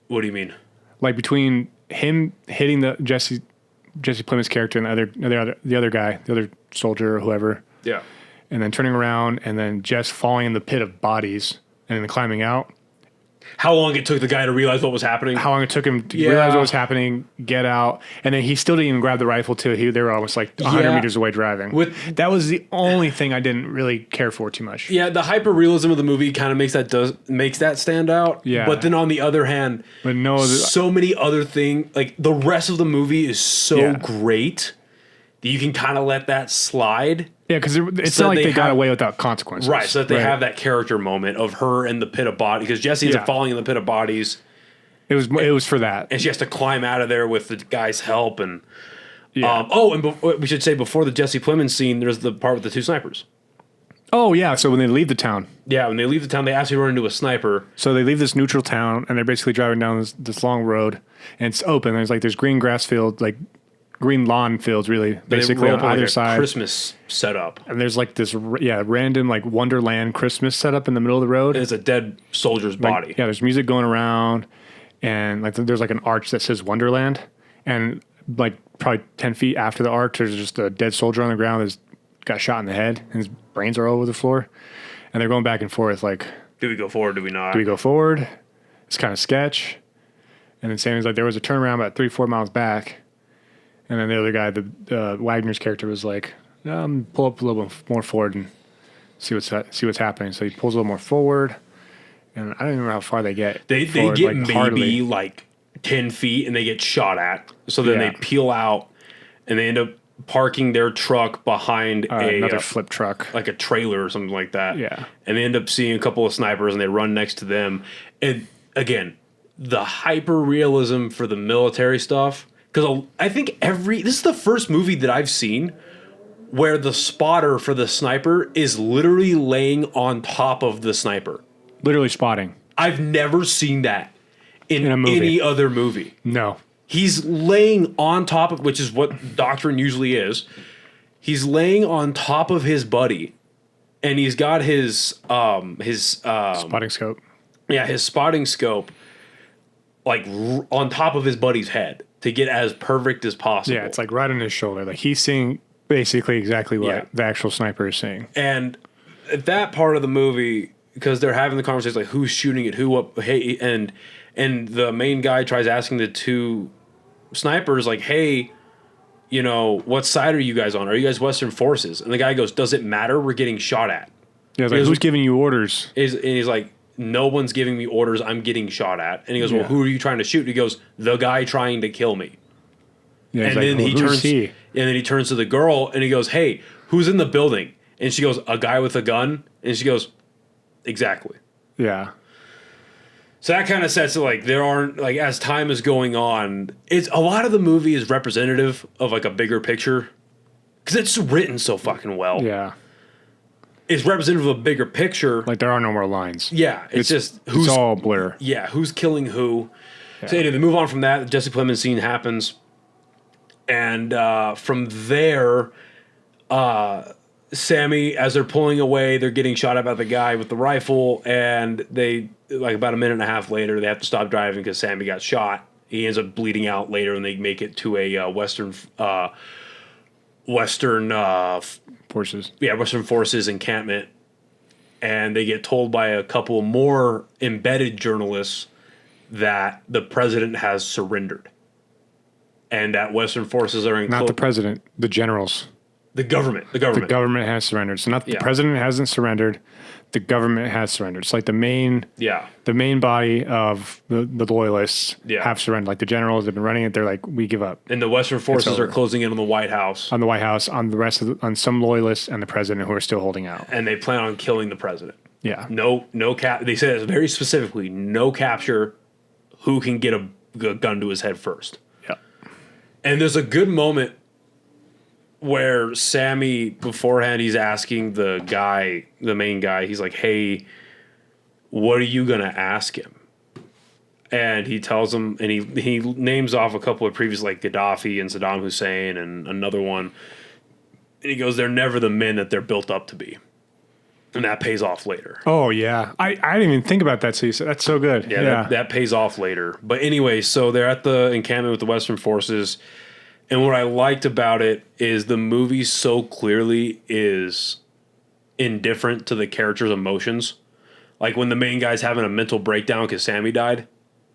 What do you mean? Like between him hitting the Jesse Plemons' character and the other guy, the other soldier or whoever. Yeah. And then turning around and then Jess falling in the pit of bodies and then climbing out. How long it took the guy to realize what was happening? How long it took him to realize what was happening, get out, and then he still didn't even grab the rifle till they were almost like 100 meters away driving. That was the only thing I didn't really care for too much. Yeah, the hyper realism of the movie kind of makes that stand out. Yeah. But then on the other hand, so many other things, like the rest of the movie is so great. you can kind of let that slide. Yeah, because it's So not like they they got have- away without consequences. Right, so that they Right. have that character moment of her in the pit of bodies, because Jesse ends up Yeah. falling in the pit of bodies, It was for that. and she has to climb out of there with the guy's help. And Yeah. we should say before the Jesse Plemons scene, there's the part with the two snipers. Oh yeah. So when they leave the town, Yeah, when they leave the town, they actually run into a sniper. so they leave this neutral town and they're basically driving down this long road and it's open. There's green grass field, like green lawn fields, really, basically They on roll up either like a side. Christmas setup. And there's like this random like Wonderland Christmas setup in the middle of the road. It's a dead soldier's body. Yeah, there's music going around, and like there's like an arch that says Wonderland, and like probably 10 feet after the arch, there's just a dead soldier on the ground that's got shot in the head, and his brains are all over the floor, and they're going back and forth like, Do we go forward? Do we not? do we go forward? It's kind of sketch. And then Sammy's like, there was a turnaround about 3-4 miles back, and then the other guy, the Wagner's character, was like, pull up a little bit more forward and see what's happening. So he pulls a little more forward. And I don't even remember how far they get. They forward, get like, maybe hardly. like 10 feet and they get shot at. So then Yeah. they peel out and they end up parking their truck behind Another flip truck. like a trailer or something like that. Yeah. And they end up seeing a couple of snipers and they run next to them. And again, the hyper realism for the military stuff. Because I think this is the first movie that I've seen where the spotter for the sniper is literally laying on top of the sniper. Literally spotting. I've never seen that in a movie. any other movie. No. He's laying on top of, which is what doctrine usually is. He's laying on top of his buddy, and he's got his Spotting scope. his spotting scope like on top of his buddy's head to get as perfect as possible. Yeah, it's like right on his shoulder. Like he's seeing basically exactly what Yeah. the actual sniper is seeing. And at that part of the movie, because they're having the conversation like who's shooting at who, what, hey, and the main guy tries asking the two snipers like, hey, you know, what side are you guys on? Are you guys Western forces? And the guy goes, does it matter? We're getting shot at. Yeah, it's like, Because- who's giving you orders? And he's like, no one's giving me orders. I'm getting shot at. And he goes, Yeah. well, who are you trying to shoot? And he goes, the guy trying to kill me. Yeah, And then he turns to the girl and he goes, hey, who's in the building? And she goes, a guy with a gun. And she goes, exactly. Yeah. So that kind of sets it like there aren't like as time is going on, it's a lot of the movie is representative of like a bigger picture because it's written so fucking well. Yeah. It's representative of a bigger picture. Like there are no more lines. Yeah, it's just who's it's all blur. who's killing who. So anyway, they move on from that. The Jesse Plemons scene happens, and from there, Sammy, as they're pulling away, they're getting shot at by the guy with the rifle, and they like about a minute and a half later, they have to stop driving because Sammy got shot. He ends up bleeding out later, and they make it to a Western Forces. Western Forces encampment, and they get told by a couple more embedded journalists that the president has surrendered, and that Western forces are in Not the president, the generals. the government. The government has surrendered. So not the Yeah. president hasn't surrendered. The government has surrendered. It's like the main body of the loyalists Yeah. have surrendered. Like the generals have been running it. They're like, we give up And the Western forces over. are closing in on the White House, on the White House, on the rest of on some loyalists and the president who are still holding out. and they plan on killing the president. Yeah. No cap. They say that very specifically. No capture. Who can get a gun to his head first? Yeah. And there's a good moment where Sammy, beforehand, he's asking the main guy, he's like, hey, what are you going to ask him? And he tells him, and he names off a couple of previous, like Gaddafi and Saddam Hussein and another one. And he goes, they're never the men that they're built up to be. And that pays off later. Oh, yeah. I didn't even think about that. So you said, that's so good. Yeah, that pays off later. But anyway, so they're at the encampment with the Western forces. And what I liked about it is the movie so clearly is indifferent to the character's emotions. Like when the main guy's having a mental breakdown because Sammy died.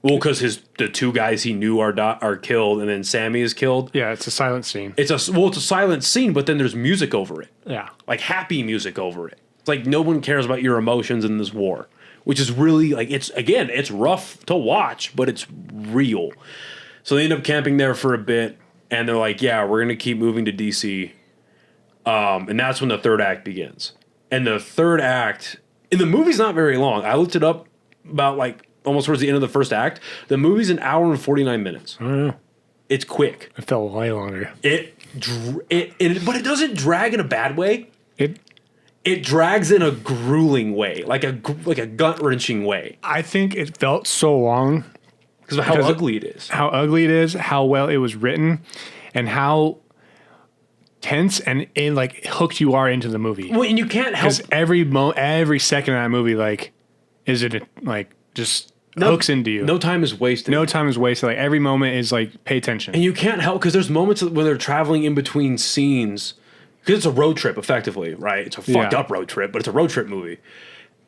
Well, because the two guys he knew are killed, and then Sammy is killed. Yeah, it's a silent scene. It's a silent scene, but then there's music over it. Yeah. Like happy music over it. It's like no one cares about your emotions in this war, which is really like it's rough to watch, but it's real. So they end up camping there for a bit, and they're like, yeah, we're gonna keep moving to DC, and that's when the third act begins. And the third act, and the movie's not very long. I looked it up about like almost towards the end of the first act. The movie's an hour and 49 minutes. I don't know. It's quick. It felt way longer. But it doesn't drag in a bad way. It drags in a grueling way, like a gut wrenching way, I think it felt so long because of how ugly it is. How ugly it is, how well it was written, and how tense and like hooked you are into the movie. Well, and you can't help because every second of that movie, like, is it like just hooks into you. No time is wasted. No time is wasted. Like every moment is like, pay attention. And you can't help because there's moments when they're traveling in between scenes because it's a road trip, effectively, right? It's a fucked up road trip, but it's a road trip movie.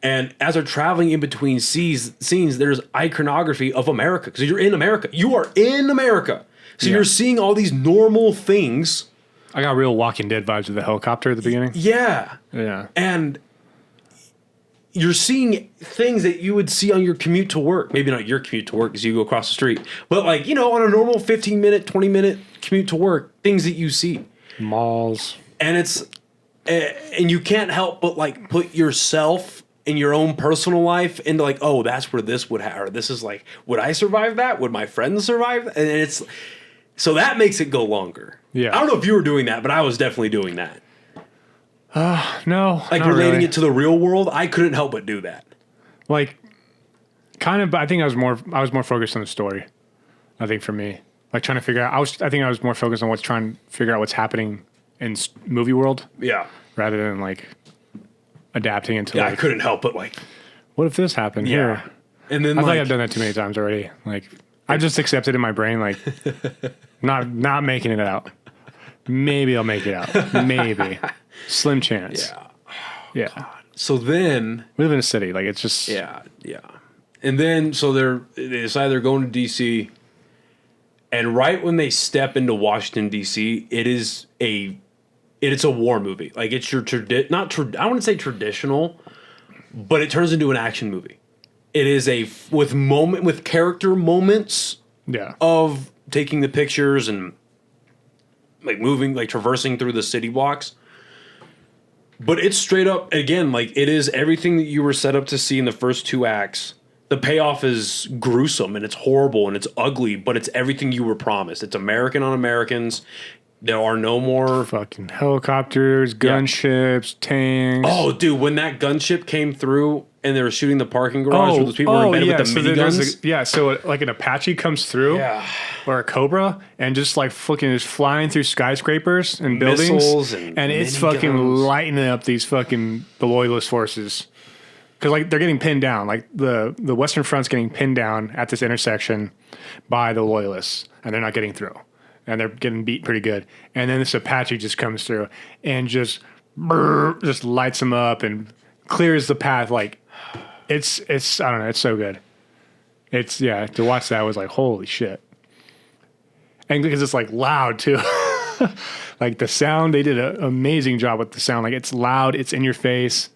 And as they're traveling in between scenes, there's iconography of America because you're in America. You are in America, so you're seeing all these normal things. I got real Walking Dead vibes with the helicopter at the beginning. Yeah. And you're seeing things that you would see on your commute to work. Maybe not your commute to work because you go across the street. But like, on a normal 15-minute, 20-minute commute to work, things that you see. Malls. And and you can't help but like put yourself in your own personal life into like, oh, that's where this would happen. Or this is like, would I survive that? Would my friends survive that? And so that makes it go longer. Yeah. I don't know if you were doing that, but I was definitely doing that. No. Like relating it to the real world, I couldn't help but do that. Like, kind of, but I think I was more focused on the story. I think for me, like trying to figure out, I think I was more focused on trying to figure out what's happening in movie world. Yeah. Rather than like adapting into I couldn't help but like, what if this happened here? And then I feel like I've done that too many times already. Like I just accepted in my brain, like not making it out. Maybe I'll make it out. Maybe. Slim chance. Yeah. God. So then we live in a city. Like it's just Yeah. And then so they decide they're going to DC, and right when they step into Washington DC, it's a war movie. Like it's your I wouldn't say traditional, but it turns into an action movie. It is with character moments of taking the pictures and like moving, like traversing through the city blocks. But it's straight up, again, like it is everything that you were set up to see in the first two acts. The payoff is gruesome and it's horrible and it's ugly, but it's everything you were promised. It's American on Americans. There are no more fucking helicopters, gunships, tanks. Oh, dude, when that gunship came through and they were shooting the parking garage where those people were embedded with the miniguns. So like an Apache comes through, or a Cobra, and just like fucking is flying through skyscrapers and buildings, missiles and it's fucking lightening up these fucking the loyalist forces. Because like they're getting pinned down, like the Western Front's getting pinned down at this intersection by the loyalists, and they're not getting through. And they're getting beat pretty good. And then this Apache just comes through and just lights them up and clears the path. Like it's I don't know, it's so good. To watch that was like, holy shit. And because it's like loud too. Like the sound, they did an amazing job with the sound. Like it's loud, it's in your face.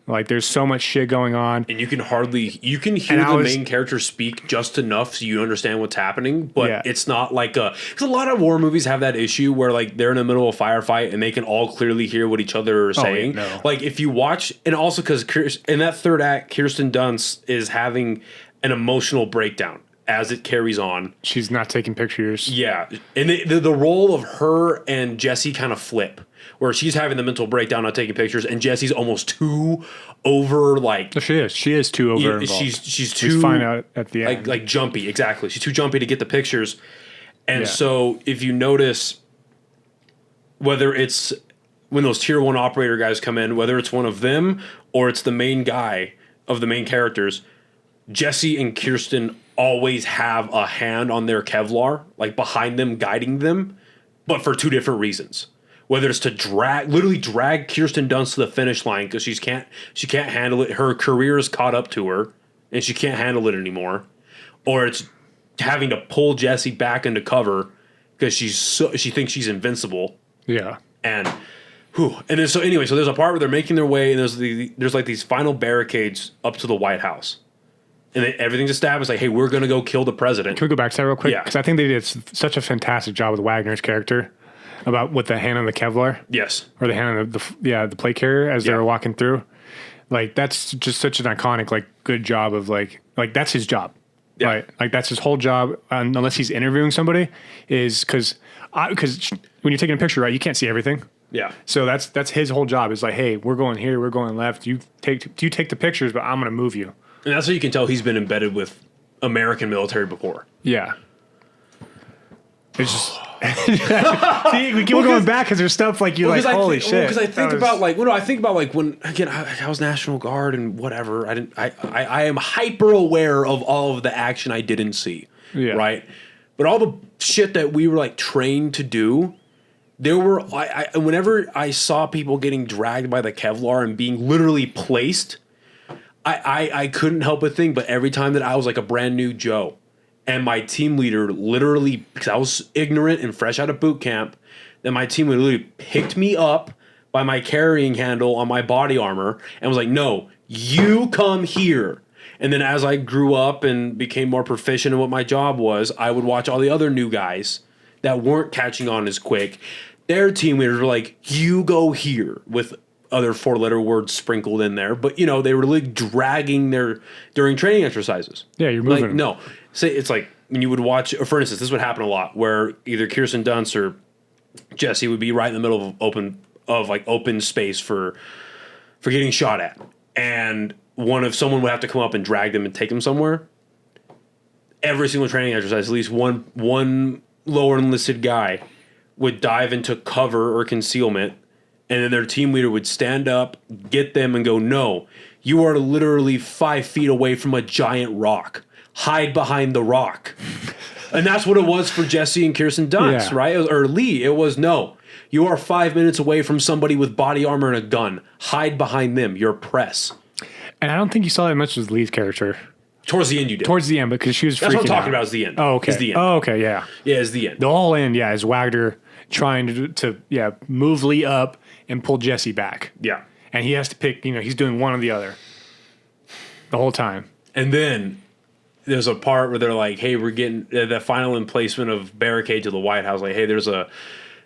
Like there's so much shit going on, and you can hear the main character speak just enough so you understand what's happening. But it's not like because a lot of war movies have that issue where like they're in the middle of a firefight and they can all clearly hear what each other are saying. No. Like if you watch, and also because in that third act, Kirsten Dunst is having an emotional breakdown as it carries on. She's not taking pictures. Yeah, and the role of her and Jesse kind of flip. Where she's having the mental breakdown, not taking pictures, and Jesse's almost too over. Like she is too over. Yeah, she's too find out at the end. Like jumpy. Exactly, she's too jumpy to get the pictures. And so, if you notice, whether it's when those tier 1 operator guys come in, whether it's one of them or it's the main guy of the main characters, Jesse and Kirsten always have a hand on their Kevlar, like behind them, guiding them, but for two different reasons. Whether it's to literally drag Kirsten Dunst to the finish line because she can't handle it. Her career is caught up to her, and she can't handle it anymore. Or it's having to pull Jesse back into cover because she thinks she's invincible. Yeah. And then so there's a part where they're making their way, and there's like these final barricades up to the White House, and then everything's established. Like, hey, we're gonna go kill the president. Can we go back to that real quick? Yeah. Because I think they did such a fantastic job with Wagner's character about with the hand on the Kevlar. Yes. Or the hand on the plate carrier as they were walking through. Like, that's just such an iconic, like, good job of, like that's his job. Yeah. Right? Like, that's his whole job, unless he's interviewing somebody, is because when you're taking a picture, right, you can't see everything. Yeah. So that's his whole job. Is like, hey, we're going here, we're going left. You take the pictures, but I'm going to move you. And that's how you can tell he's been embedded with American military before. Yeah. It's just see, we keep going back because there's stuff like you're like, holy shit. Because I think about like, I think about like when again I was National Guard and whatever. I am hyper aware of all of the action I didn't see. Yeah. Right. But all the shit that we were like trained to do, there were whenever I saw people getting dragged by the Kevlar and being literally placed, I couldn't help but think. But every time that I was like a brand new Joe. And my team leader literally, because I was ignorant and fresh out of boot camp, then my team leader literally picked me up by my carrying handle on my body armor and was like, no, you come here. And then as I grew up and became more proficient in what my job was, I would watch all the other new guys that weren't catching on as quick. Their team leaders were like, you go here, with other 4-letter words sprinkled in there. But, they were really dragging during training exercises. Yeah, you're moving. Like, no. Say it's like when you would watch, or for instance, this would happen a lot where either Kirsten Dunst or Jesse would be right in the middle of open space for getting shot at, and someone would have to come up and drag them and take them somewhere. Every single training exercise, at least one lower enlisted guy would dive into cover or concealment, and then their team leader would stand up, get them, and go, "No, you are literally 5 feet away from a giant rock. Hide behind the rock." And that's what it was for Jesse and Kirsten Dunst, right? Or Lee. It was, no, you are 5 minutes away from somebody with body armor and a gun. Hide behind them. You're press. And I don't think you saw that much with Lee's character. Towards the end, you did. Towards the end, because she was freaking out. That's what I'm talking about, is the end. Oh, okay. Is the end. Oh, okay, yeah. Yeah, is the end. The whole end, yeah, is Wagner trying to move Lee up and pull Jesse back. Yeah. And he has to pick, he's doing one or the other the whole time. And then there's a part where they're like, hey, we're getting the final emplacement of barricade to the White House. Like, hey,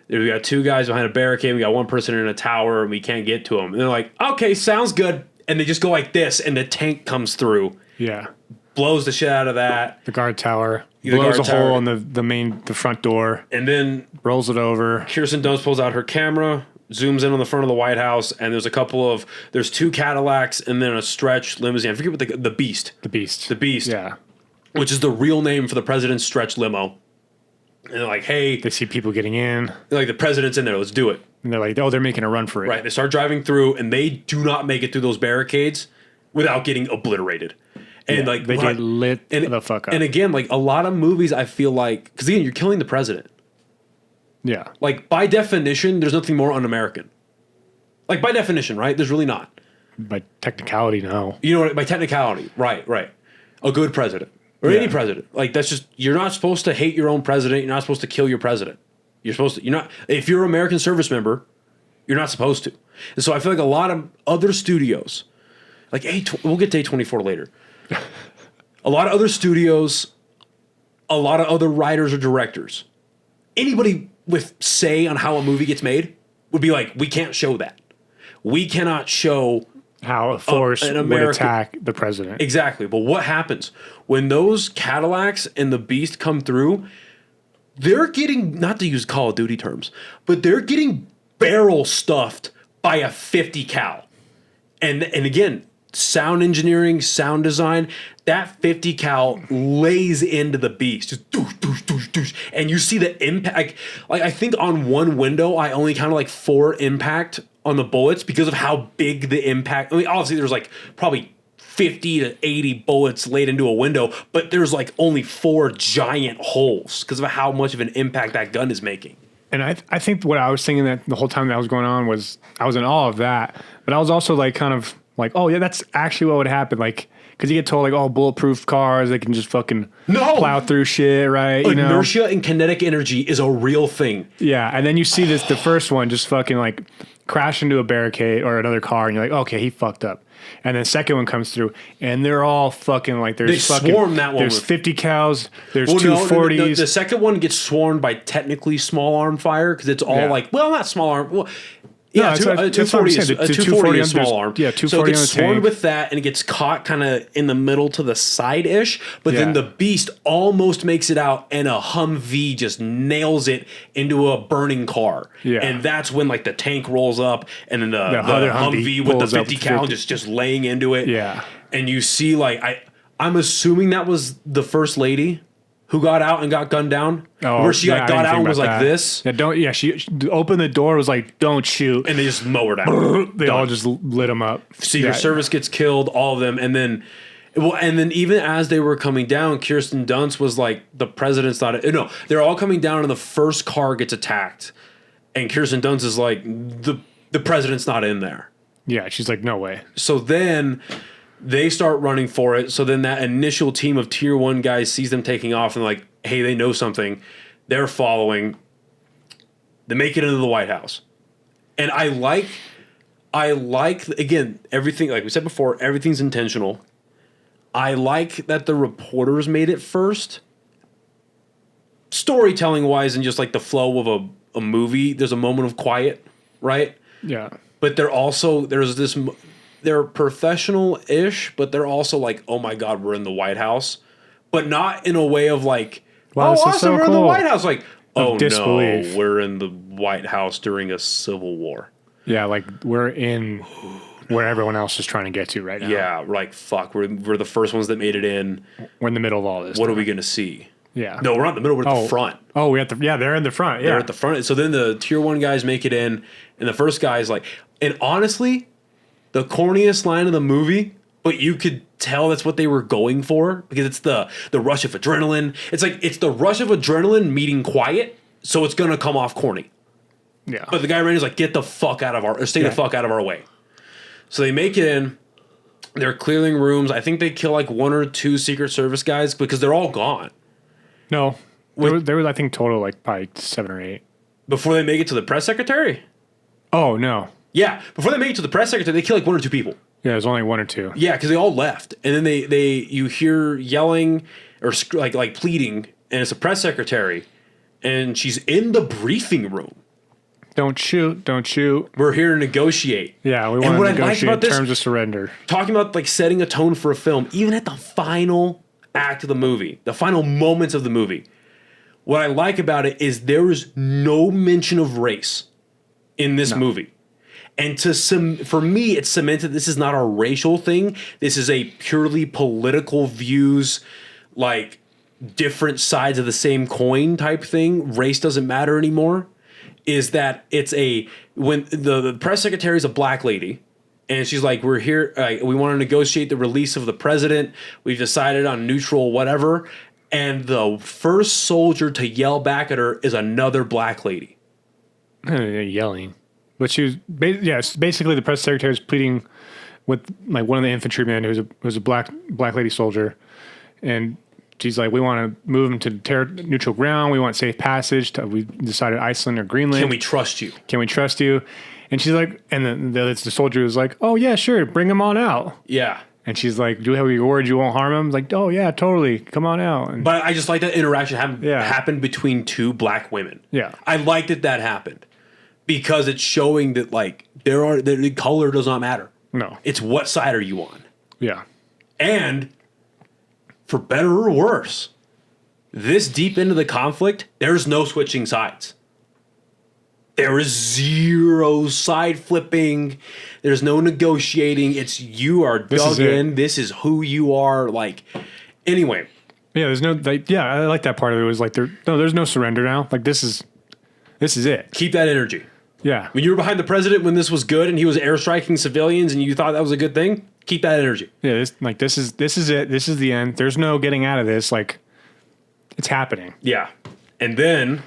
we got 2 guys behind a barricade. We got 1 person in a tower, and we can't get to them. And they're like, okay, sounds good. And they just go like this, and the tank comes through. Yeah. Blows the shit out of that. The guard tower. Blows a hole in the front door. And then rolls it over. Kirsten Dunst pulls out her camera, zooms in on the front of the White House, and there's 2 Cadillacs and then a stretch limousine. I forget what the Beast. The Beast. The Beast. Yeah. Which is the real name for the president's stretch limo. And they're like, hey. They see people getting in. They're like, the president's in there, let's do it. And they're like, oh, they're making a run for it. Right. They start driving through, and they do not make it through those barricades without getting obliterated. And they get lit the fuck up. And again, like a lot of movies, I feel like, because again, you're killing the president. Yeah. Like, by definition, there's nothing more un-American. Like, by definition, right? There's really not. By technicality, no. You know what? By technicality, right. A good president. Or any president. Like, that's just, you're not supposed to hate your own president. You're not supposed to kill your president. You're not, if you're an American service member, you're not supposed to. And so I feel like a lot of other studios, like, we'll get to A24 later. A lot of other studios, a lot of other writers or directors, anybody with say on how a movie gets made would be like, we can't show that. We cannot show how a force would attack the president. Exactly. But what happens when those Cadillacs and the Beast come through? They're getting, not to use Call of Duty terms, but they're getting barrel stuffed by a 50 cal. And again, sound engineering, sound design, that 50 cal lays into the Beast. Just doosh, doosh, doosh, doosh. And you see the impact. Like, I think on one window, I only counted like 4 impact on the bullets because of how big the impact. I mean, obviously there's like probably 50 to 80 bullets laid into a window, but there's like only 4 giant holes because of how much of an impact that gun is making. And I think what I was thinking that the whole time that was going on was I was in awe of that, but I was also like kind of like, oh yeah, that's actually what would happen. Like, because you get told like, oh, bulletproof cars, they can just fucking plow through shit, right? Inertia and kinetic energy is a real thing. Yeah, and then you see the first one just fucking like crash into a barricade or another car, and you're like, okay, he fucked up. And then second one comes through, and they're all fucking like They swarm that one. There's 50 cows. There's Well, 240s. The second one gets swarmed by technically small arm fire because it's all like, well, not small arm. Well, yeah, that's what I'm 240 saying. is, The 240 is 240 small arm. yeah, So 240 it gets on the swarmed tank. with that, and it gets caught kind of in the middle to the side-ish. But then Yeah. the beast almost makes it out, and a Humvee just nails it into a burning car. Yeah. And that's when like the tank rolls up, and then the other Humvee Humvee with the pulls up 50 with cal 50. just laying into it. Yeah. And you see like I'm assuming that was the first lady who got out and got gunned down. Where she yeah, like I got didn't out think and was about like that. this. Yeah, don't. Yeah, she opened the door. Was like, don't shoot. And they just mow her down. They all just lit them up. Secret Yeah. Service gets killed, all of them, and then even as they were coming down, Kirsten Dunst was like, "The president's not." No, they're all coming down, and the first car gets attacked, and Kirsten Dunst is like, "The president's not in there." Yeah, she's like, no way. So then they start running for it. So then that initial team of tier 1 guys sees them taking off and like, hey, they know something. They're following. They make it into the White House. And I like again, everything, like we said before, everything's intentional. I like that the reporters made it first. Storytelling wise and just like the flow of a movie, there's a moment of quiet, right? Yeah. But they're professional-ish, but they're also like, oh my God, we're in the White House. But not in a way of like, Wow, this is awesome, so we're in the cool. White House. Like, oh disbelief. no, we're in the White House during a civil war. Yeah, like we're in where everyone else is trying to get to right now. Yeah, like, fuck, we're the first ones that made it in. We're in the middle of all this. What are we going to see? Yeah. No, we're not in the middle, we're at the front. Oh, we're at the, yeah, they're in the front. Yeah. They're at the front. So then the tier 1 guys make it in, and the first guy's like, and honestly, the corniest line of the movie, but you could tell that's what they were going for because it's the rush of adrenaline. It's like it's the rush of adrenaline meeting quiet, so it's gonna come off corny. Yeah. But the guy ran is like, get the fuck out of our, or stay the fuck out of our way. So they make it in. They're clearing rooms. I think they kill like 1 or 2 Secret Service guys because they're all gone No. There was, I think, total like probably 7 or 8. before they make it to the press secretary. Oh, no. Yeah, before they make it to the press secretary, they kill like 1 or 2 people. Yeah, there's only 1 or 2. Yeah, because they all left, and then you hear yelling or like pleading, and it's a press secretary, and she's in the briefing room. Don't shoot. Don't shoot. We're here to negotiate. Yeah, we And want what to I liked negotiate about this- terms of surrender. Talking about like setting a tone for a film, even at the final act of the movie, the final moments of the movie. What I like about it is there is no mention of race in this movie. And for me, it's cemented this is not a racial thing. This is a purely political views, like different sides of the same coin type thing. Race doesn't matter anymore. Is that it's when the press secretary is a black lady, and she's like, we're here, we want to negotiate the release of the president. We've decided on neutral whatever. And the first soldier to yell back at her is another black lady. Yelling. But she was, basically the press secretary was pleading with like one of the infantrymen who's a black lady soldier, and she's like, we want to move him to neutral ground. We want safe passage. We decided Iceland or Greenland. Can we trust you? Can we trust you? And she's like, and then the soldier was like, oh yeah, sure, bring him on out. Yeah. And she's like, do we have your word you won't harm him? Like, oh yeah, totally, come on out. And But I just like that interaction happened between 2 black women. Yeah. I like that happened because it's showing that like the color does not matter. no, It's what side are you on? yeah, And for better or worse, this deep into the conflict, there's no switching sides. There is zero side flipping. There's no negotiating. It's you are dug in. This is who you are. Like, anyway. yeah. There's no, like, yeah. I like that part of it. It was like there's no surrender now. Like this is it. Keep that energy. Yeah, When you were behind the president when this was good and he was airstriking civilians and you thought that was a good thing, keep that energy. yeah. This is it. This is the end. There's no getting out of this. Like, it's happening. Yeah. And then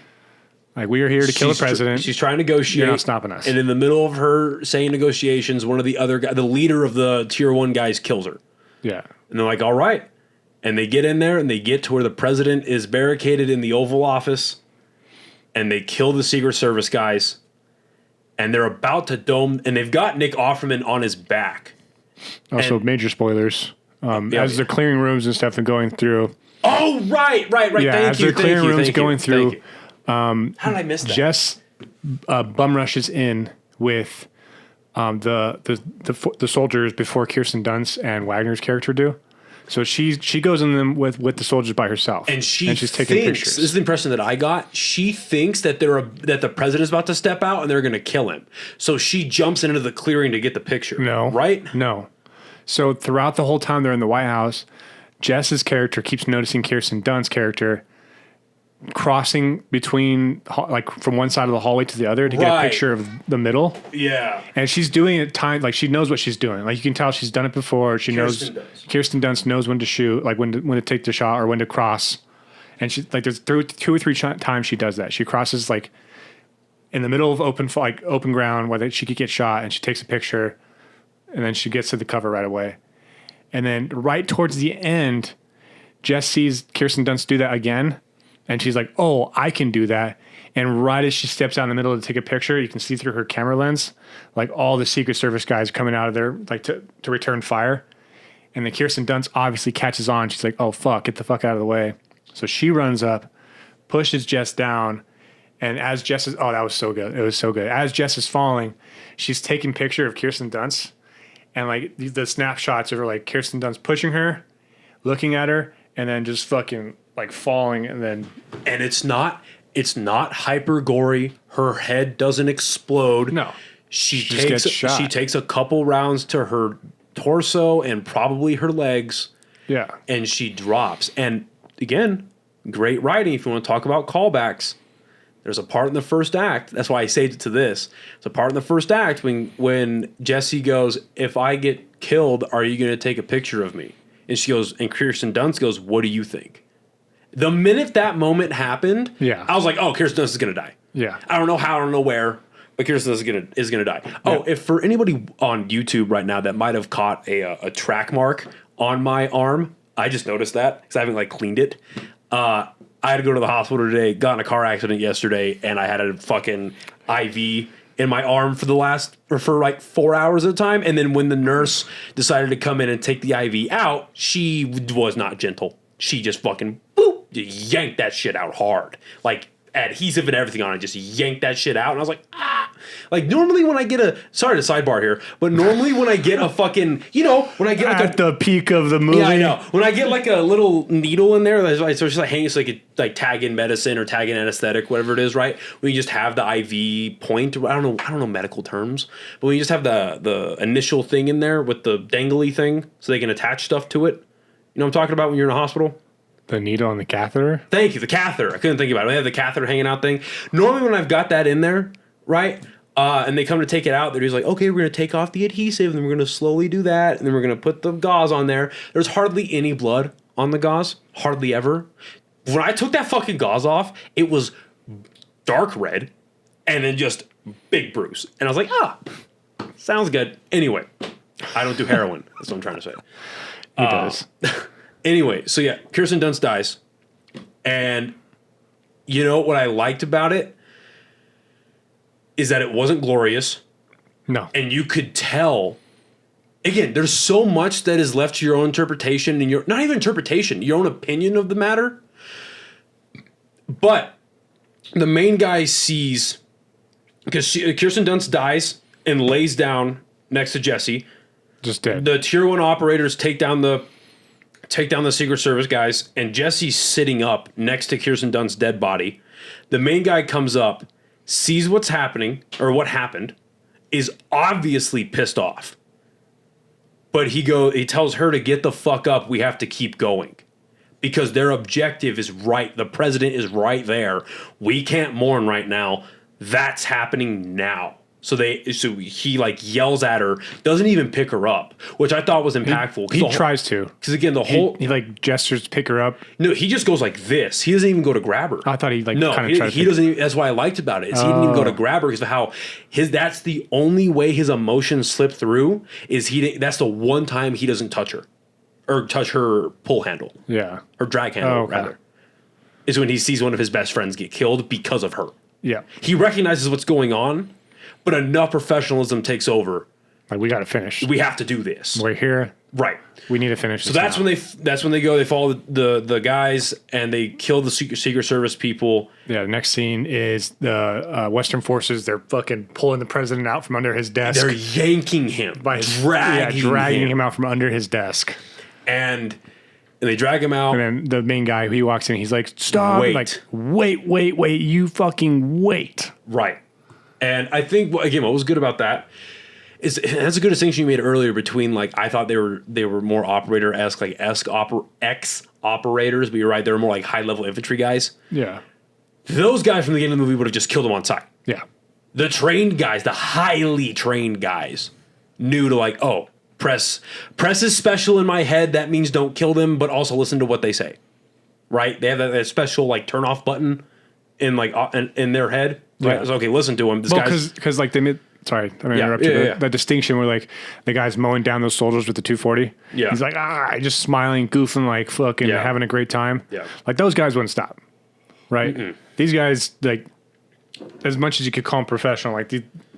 Like, we are here to kill the president. She's trying to negotiate. You're not stopping us. And in the middle of her saying negotiations, one of the other guys, the leader of the tier 1 guys, kills her. Yeah. And they're like, all right. And they get in there and they get to where the president is barricaded in the Oval Office. And they kill the Secret Service guys. And they're about to dome. And they've got Nick Offerman on his back. Also, major spoilers. As they're clearing rooms and stuff and going through. Oh, right. Yeah, as they're clearing rooms, going through. How did I miss that? Jess bum rushes in with the soldiers before Kirsten Dunst and Wagner's character do. So she goes in them with the soldiers by herself, and she's taking pictures. This is the impression that I got. She thinks that that the president's about to step out and they're going to kill him. So she jumps into the clearing to get the picture. No, right? No. So throughout the whole time they're in the White House, Jess's character keeps noticing Kirsten Dunst's character crossing between, like, from one side of the hallway to the other to get a picture of the middle. Yeah. And she's doing it like she knows what she's doing. Like, you can tell she's done it before. Kirsten Dunst knows when to shoot, like when to take the shot or when to cross. And she, like, there's 2 or 3 times she does that. She crosses, like, in the middle of open ground where she could get shot, and she takes a picture, and then she gets to the cover right away. And then right towards the end, Jess sees Kirsten Dunst do that again. And she's like, oh, I can do that. And right as she steps out in the middle to take a picture, you can see through her camera lens, like, all the Secret Service guys coming out of there, like, to return fire. And then Kirsten Dunst obviously catches on. She's like, oh, fuck, get the fuck out of the way. So she runs up, pushes Jess down. And as Jess is, oh, that was so good. It was so good. As Jess is falling, she's taking a picture of Kirsten Dunst. And, like, the snapshots of her, like, Kirsten Dunst pushing her, looking at her, and then just fucking, like, falling, and then... And it's not hyper gory. Her head doesn't explode. No. She takes a couple rounds to her torso and probably her legs. Yeah. And she drops. And, again, great writing if you want to talk about callbacks. There's a part in the first act. That's why I saved it to this. There's a part in the first act when Jesse goes, if I get killed, are you going to take a picture of me? And she goes, and Kirsten Dunst goes, what do you think? The minute that moment happened, I was like, oh, Kirsten Dunst is going to die. Yeah. I don't know how, I don't know where, but Kirsten Dunst is gonna die. Yeah. Oh, if for anybody on YouTube right now that might have caught a track mark on my arm, I just noticed that because I haven't, like, cleaned it. I had to go to the hospital today, got in a car accident yesterday, and I had a fucking IV in my arm for like 4 hours at a time. And then when the nurse decided to come in and take the IV out, she was not gentle. She just fucking boop, yanked that shit out hard. Like, adhesive and everything on it, just yanked that shit out. And I was like, ah. Like, normally when I get sorry to sidebar here, but normally when I get a fucking, when I get like at the peak of the movie. Yeah, I know. When I get like a little needle in there, so it's just like hanging, so I could like tag in medicine or tag in anesthetic, whatever it is, right? When you just have the IV point, I don't know medical terms, but when you just have the initial thing in there with the dangly thing so they can attach stuff to it. You know what I'm talking about when you're in a hospital? The needle and the catheter? Thank you, the catheter. I couldn't think about it. I have the catheter hanging out thing. Normally when I've got that in there, right, and they come to take it out, they're just like, okay, we're going to take off the adhesive, and then we're going to slowly do that, and then we're going to put the gauze on there. There's hardly any blood on the gauze. Hardly ever. When I took that fucking gauze off, it was dark red, and then just big bruise. And I was like, sounds good. Anyway, I don't do heroin. That's what I'm trying to say. He does. Anyway, so yeah, Kirsten Dunst dies. And you know what I liked about it is that it wasn't glorious. No. And you could tell, again, there's so much that is left to your own interpretation and not even interpretation, your own opinion of the matter. But the main guy sees, because Kirsten Dunst dies and lays down next to Jesse. Just dead. The Tier 1 operators take down the Secret Service guys, and Jesse's sitting up next to Kirsten Dunst's dead body. The main guy comes up, sees what's happening, or what happened, is obviously pissed off. But he tells her to get the fuck up, we have to keep going. Because their objective is right, the president is right there. We can't mourn right now. That's happening now. So he like yells at her, doesn't even pick her up, which I thought was impactful. He tries to. Because again, he like gestures to pick her up. No, he just goes like this. He doesn't even go to grab her. I thought he like kind of tried to. He doesn't even, that's what I liked about it. Is he didn't even go to grab her because of how that's the only way his emotions slip through is that's the one time he doesn't touch her. Or touch her pull handle. Yeah. Her drag handle, rather. Is when he sees one of his best friends get killed because of her. Yeah. He recognizes what's going on, but enough professionalism takes over Like, we got to finish. We have to do this. We're here. Right. We need to finish. So that's when they go. They follow the guys and they kill the Secret Service people. Yeah. The next scene is the Western forces. They're fucking pulling the president out from under his desk. They're yanking him, dragging him out from under his desk. And they drag him out. And then the main guy, he walks in. He's like, "Stop!" Wait. Like, wait! You fucking wait! Right. And I think again, what was good about that is that's a good distinction you made earlier between like I thought they were more operator-esque, like ex-operators, but you're right, they were more like high-level infantry guys. Yeah. Those guys from the beginning of the movie would have just killed them on sight. Yeah. The trained guys, the highly trained guys, knew to like, oh, press is special in my head. That means don't kill them, but also listen to what they say. Right? They have that special like turn off button in like in their head. Right? Yeah. So, okay, listen to him. This guy's because like they made. Sorry, I'm gonna interrupt you. Yeah. The distinction where like the guy's mowing down those soldiers with the 240. Yeah. He's like, just smiling, goofing, like fucking having a great time. Yeah. Like those guys wouldn't stop. Right? Mm-mm. These guys, like, as much as you could call them professional, like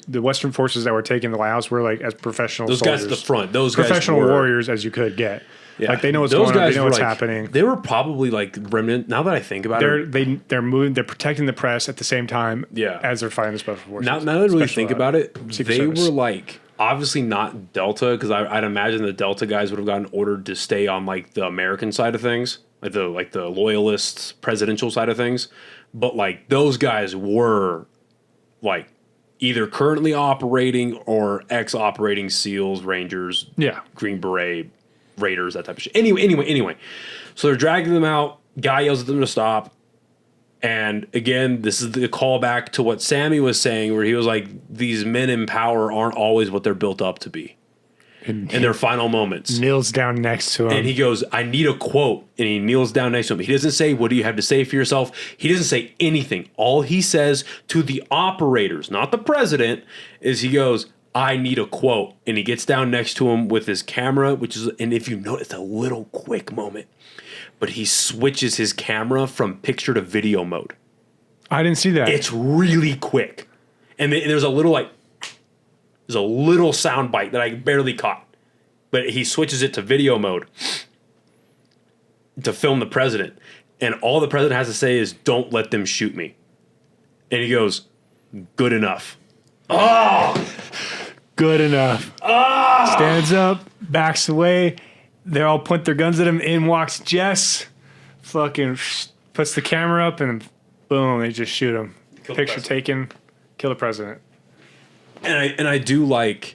the Western forces that were taking the Laos were like as professional those soldiers. guys at the front. Those professional guys were warriors as you could get. Yeah. Like they know what's those going on. Guys They know were what's like, happening. They were probably like remnant. Now that I think about it, they're moving. They're protecting the press at the same time. As they're fighting the special forces. Now that I really think about it, they Service. were like obviously not Delta because I'd imagine the Delta guys would have gotten ordered to stay on like the American side of things, like the loyalists presidential side of things. But like those guys were like either currently operating or ex-operating SEALs, Rangers, Green Beret, Raiders, that type of shit. Anyway. So they're dragging them out. Guy yells at them to stop. And again, this is the callback to what Sammy was saying, where he was like, these men in power aren't always what they're built up to be in their final moments. Kneels down next to him. And he goes, I need a quote. And he kneels down next to him. He doesn't say, what do you have to say for yourself? He doesn't say anything. All he says to the operators, not the president, is he goes, I need a quote. And he gets down next to him with his camera, and if you notice, a little quick moment, but he switches his camera from picture to video mode. I didn't see that. It's really quick. And there's a little sound bite that I barely caught, but he switches it to video mode to film the president. And all the president has to say is, don't let them shoot me. And he goes, good enough. Oh, good enough. Oh! Stands up, backs away. They all point their guns at him. In walks Jess. Fucking puts the camera up and boom, they just shoot him. Picture taken. Kill the president. And I do like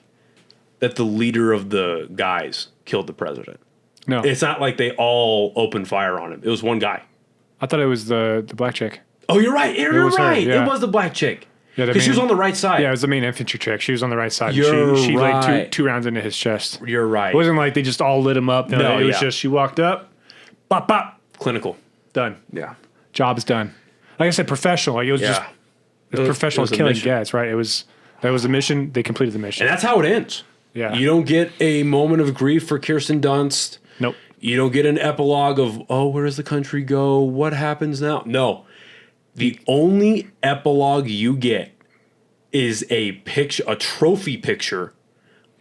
that the leader of the guys killed the president. No. It's not like they all opened fire on him. It was one guy. I thought it was the black chick. Oh, you're right. You're right. Her, yeah. It was the black chick. Yeah, because she was on the right side. Yeah, it was the main infantry chick. She was on the right side. You're she right. like two rounds into his chest. You're right. It wasn't like they just all lit him up. No, it was just she walked up, bop, bop. Clinical. Done. Yeah. Job is done. Like I said, professional. Like it was just professional killing gets, right? That was the mission. They completed the mission. And that's how it ends. Yeah. You don't get a moment of grief for Kirsten Dunst. Nope. You don't get an epilogue of, oh, where does the country go? What happens now? No. The only epilogue you get is a trophy picture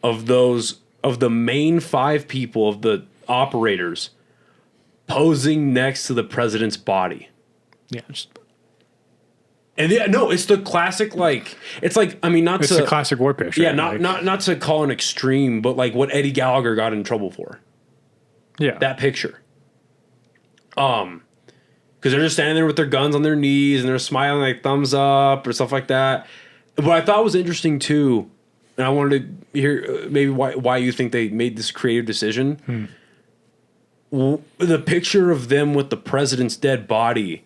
of the main 5 people of the operators posing next to the president's body. Yeah. It's the classic, like, it's like, I mean, it's the classic war picture. Yeah, not to call an extreme, but like what Eddie Gallagher got in trouble for. Yeah. That picture. Because they're just standing there with their guns on their knees and they're smiling like thumbs up or stuff like that. What I thought was interesting too, and I wanted to hear maybe why you think they made this creative decision. The picture of them with the president's dead body,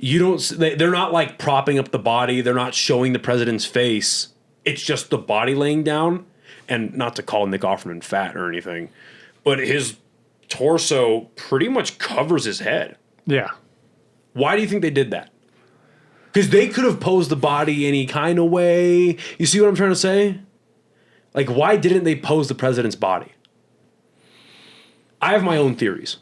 they're not like propping up the body. They're not showing the president's face. It's just the body laying down. And not to call Nick Offerman fat or anything, but his torso pretty much covers his head. Yeah. Why do you think they did that? Because they could have posed the body any kind of way. You see what I'm trying to say? Like, why didn't they pose the president's body? I have my own theories.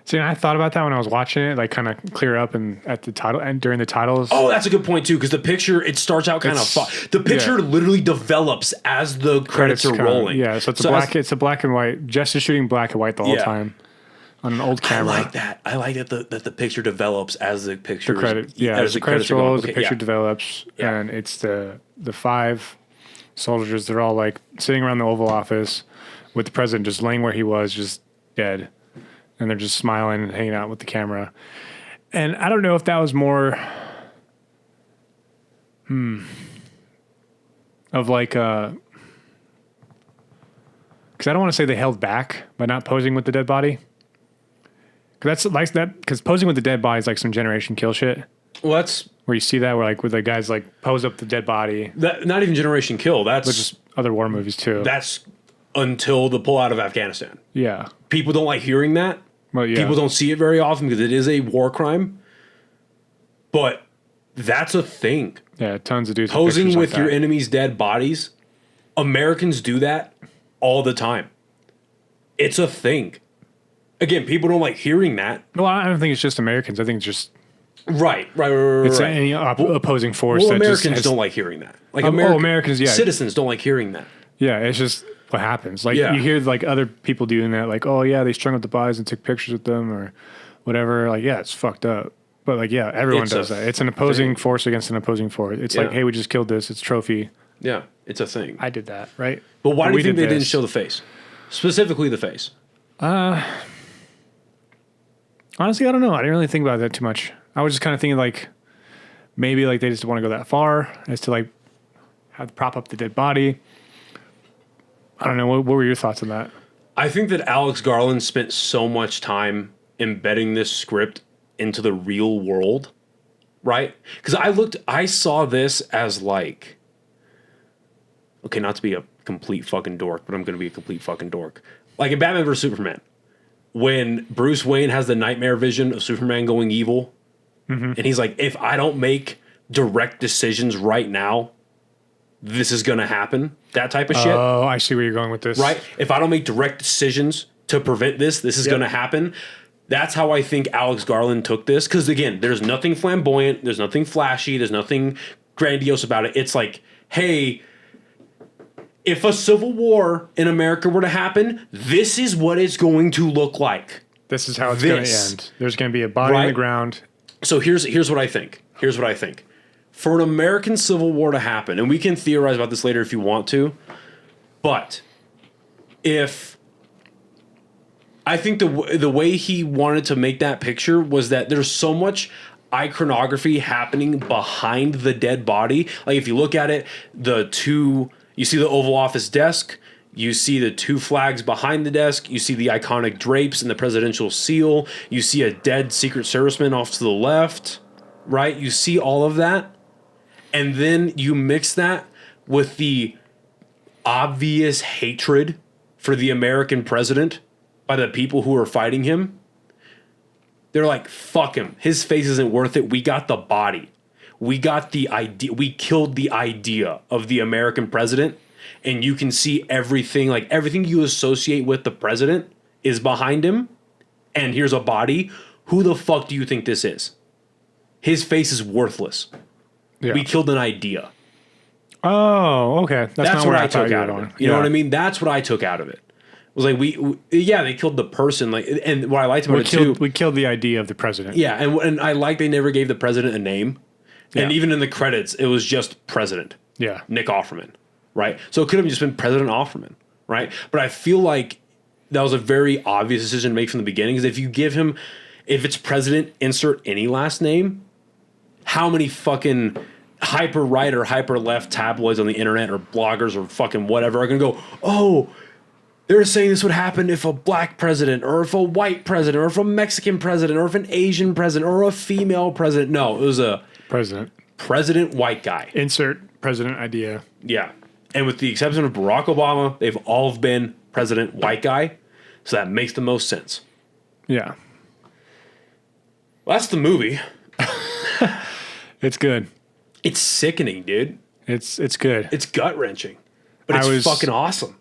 See, and I thought about that when I was watching it, like kind of clear up and at the title and during the titles. Oh, that's a good point too, because the picture, it starts out kind of the picture literally develops as the credits are rolling. Yeah, so it's a black and white. Jess is shooting black and white the whole time on an old camera. I like that. I like that the picture develops as the picture. As the credits rolls, the picture develops, and it's the 5 soldiers. They're all like sitting around the Oval Office with the president just laying where he was, just dead. And they're just smiling and hanging out with the camera. And I don't know if that was more of like because I don't want to say they held back by not posing with the dead body. Because that's like that. Because posing with the dead body is like some Generation Kill shit. Well, that's where you see that where like with the guys like pose up the dead body. That not even Generation Kill. That's just other war movies too. That's until the pullout of Afghanistan. Yeah, people don't like hearing that. Well, yeah. People don't see it very often because it is a war crime. But that's a thing. Yeah, tons of dudes posing with like your enemy's dead bodies. Americans do that all the time. It's a thing. Again, people don't like hearing that. Well, I don't think it's just Americans. I think it's just right. It's any opposing force. Well, Americans don't like hearing that. Like Americans, citizens don't like hearing that. Yeah, it's just what happens. Like you hear like other people doing that, like, oh yeah, they strung up the bodies and took pictures with them or whatever. Like, yeah, it's fucked up. But like, yeah, everyone does that. It's an opposing force against an opposing force. It's like, hey, we just killed this. It's a trophy. Yeah, it's a thing. I did that, right? But why do you think they didn't show the face? Specifically the face. Honestly, I don't know. I didn't really think about that too much. I was just kind of thinking like maybe like they just want to go that far as to like have prop up the dead body. I don't know. What were your thoughts on that? I think that Alex Garland spent so much time embedding this script into the real world, right? Because I saw this as like, okay, not to be a complete fucking dork, but I'm going to be a complete fucking dork. Like in Batman vs. Superman, when Bruce Wayne has the nightmare vision of Superman going evil, and he's like, if I don't make direct decisions right now, this is going to happen. That type of shit. Oh, I see where you're going with this. Right? If I don't make direct decisions to prevent this is going to happen. That's how I think Alex Garland took this. Because, again, there's nothing flamboyant. There's nothing flashy. There's nothing grandiose about it. It's like, hey, if a civil war in America were to happen, this is what it's going to look like. This is how it's going to end. There's going to be a body on the ground. So here's what I think. For an American Civil War to happen, and we can theorize about this later if you want to, but I think the way he wanted to make that picture was that there's so much iconography happening behind the dead body. Like if you look at it, you see the Oval Office desk, you see the 2 flags behind the desk, you see the iconic drapes and the presidential seal, you see a dead Secret Serviceman off to the left, right? You see all of that. And then you mix that with the obvious hatred for the American president by the people who are fighting him. They're like, fuck him. His face isn't worth it. We got the body. We got the idea. We killed the idea of the American president. And you can see everything, like everything you associate with the president is behind him. And here's a body. Who the fuck do you think this is? His face is worthless. Yeah. We killed an idea. Oh, okay. That's not what I took out of it. You know what I mean? That's what I took out of it. It was like they killed the person. Like, and what I liked about it too, we killed the idea of the president. Yeah, and I like they never gave the president a name, and even in the credits, it was just President. Yeah, Nick Offerman, right? So it could have just been President Offerman, right? But I feel like that was a very obvious decision to make from the beginning. Because if it's President, insert any last name. How many fucking hyper right or hyper left tabloids on the internet or bloggers or fucking whatever are going to go, oh, they're saying this would happen if a black president or if a white president or if a Mexican president or if an Asian president or a female president. No, it was a president white guy. Insert president idea. Yeah. And with the exception of Barack Obama, they've all been president white guy. So that makes the most sense. Yeah. Well, that's the movie. It's good. It's sickening, dude. It's good. It's gut-wrenching. But it's fucking awesome.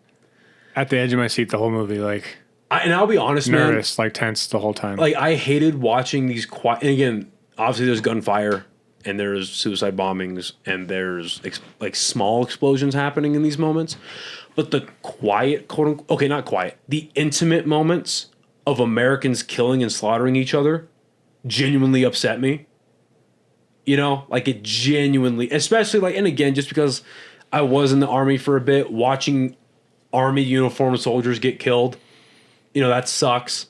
At the edge of my seat the whole movie, like And I'll be honest, nervous, like tense the whole time. Like I hated watching these quiet. And again, obviously there's gunfire and there's suicide bombings and there's like small explosions happening in these moments, but the quiet, quote unquote, okay, not quiet, the intimate moments of Americans killing and slaughtering each other genuinely upset me. You know, like it genuinely, especially like, and again, just because I was in the Army for a bit, watching Army uniformed soldiers get killed. You know, that sucks.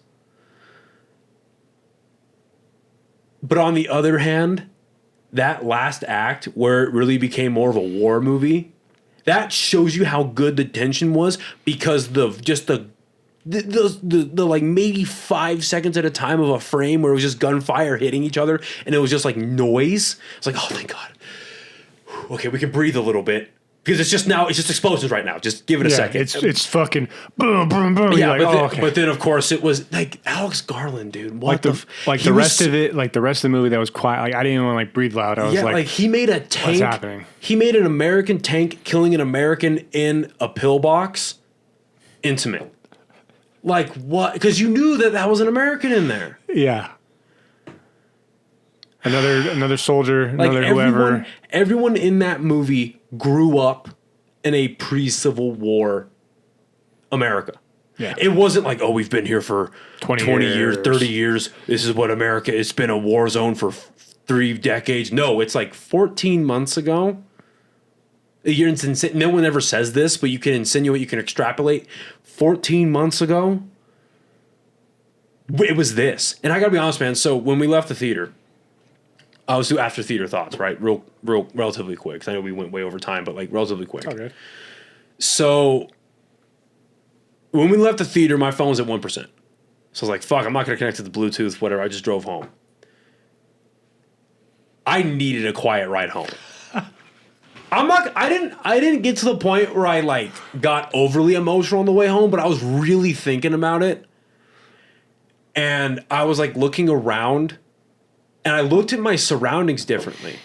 But on the other hand, that last act where it really became more of a war movie, that shows you how good the tension was because the like maybe 5 seconds at a time of a frame where it was just gunfire hitting each other and it was just like noise. It's like, oh, thank God. Okay, we can breathe a little bit. Because it's just explosions right now. Just give it a second. It's fucking boom, boom, boom. Yeah, Like, but then of course it was like Alex Garland, dude. What the rest of the movie that was quiet. Like I didn't even want to like breathe loud. I was like he made a tank. What's happening? He made an American tank killing an American in a pillbox. Intimate. Like what? Because you knew that was an American in there. Yeah. Another soldier, another whoever. Everyone in that movie grew up in a pre-Civil War America. Yeah. It wasn't like, oh, we've been here for 20 years, 30 years. This is what America, it's been a war zone for 3 decades. No, it's like 14 months ago. No one ever says this, but you can insinuate, you can extrapolate. 14 months ago, it was this. And I gotta be honest, man. So when we left the theater, I was do after theater thoughts, right? Real, relatively quick. Because I know we went way over time, but like relatively quick. Okay. So when we left the theater, my phone was at 1%. So I was like, fuck, I'm not going to connect to the Bluetooth, whatever. I just drove home. I needed a quiet ride home. I didn't get to the point where I like got overly emotional on the way home, but I was really thinking about it. And I was like looking around. And I looked at my surroundings differently.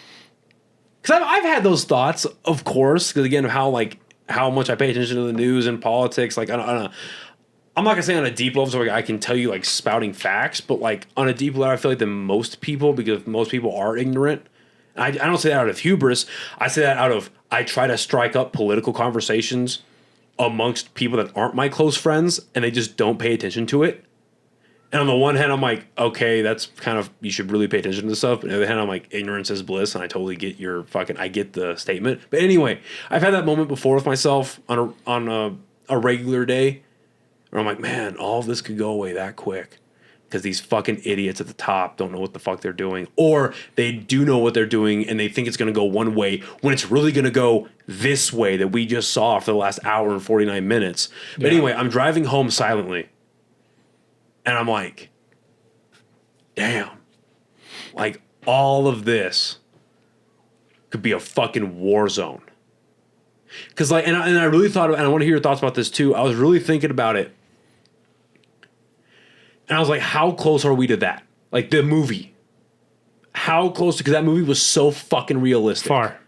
Because I've had those thoughts, of course, because again, of how much I pay attention to the news and politics. Like, I'm not going to say on a deep level, so like I can tell you like spouting facts, but like on a deep level, I feel like most people, because most people are ignorant. And I don't say that out of hubris. I say that out of, I try to strike up political conversations amongst people that aren't my close friends, and they just don't pay attention to it. And on the one hand, I'm like, okay, that's kind of, you should really pay attention to this stuff. But on the other hand, I'm like, ignorance is bliss. And I totally get I get the statement. But anyway, I've had that moment before with myself on a regular day where I'm like, man, all of this could go away that quick. Because these fucking idiots at the top don't know what the fuck they're doing. Or they do know what they're doing and they think it's going to go one way when it's really going to go this way that we just saw for the last hour and 49 minutes. But anyway, I'm driving home silently. And I'm like, damn, like all of this could be a fucking war zone. Because like, and I really thought, and I want to hear your thoughts about this too. I was really thinking about it. And I was like, how close are we to that? Like the movie. How close? Because that movie was so fucking realistic. Far.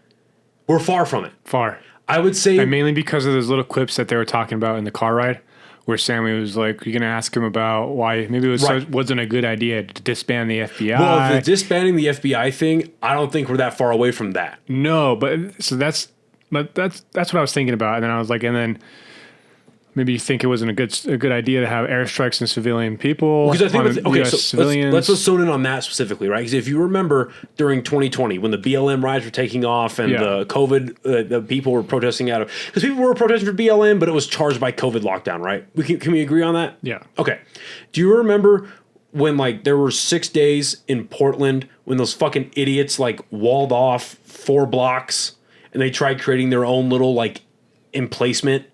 We're far from it. Far. I would say. And mainly because of those little clips that they were talking about in the car ride. Where Sammy was like, you're going to ask him about why maybe it wasn't a good idea to disband the FBI. Well, the disbanding the FBI thing, I don't think we're that far away from that. No, but that's what I was thinking about. And then I was like, and then maybe you think it wasn't a good idea to have airstrikes on civilian people. Because I think civilians. Let's zone in on that specifically, right? Because if you remember during 2020 when the BLM riots were taking off and the COVID, the people were protesting out of, because people were protesting for BLM, but it was charged by COVID lockdown, right? Can we agree on that? Yeah. Okay. Do you remember when like there were 6 days in Portland when those fucking idiots like walled off 4 blocks and they tried creating their own little like emplacement?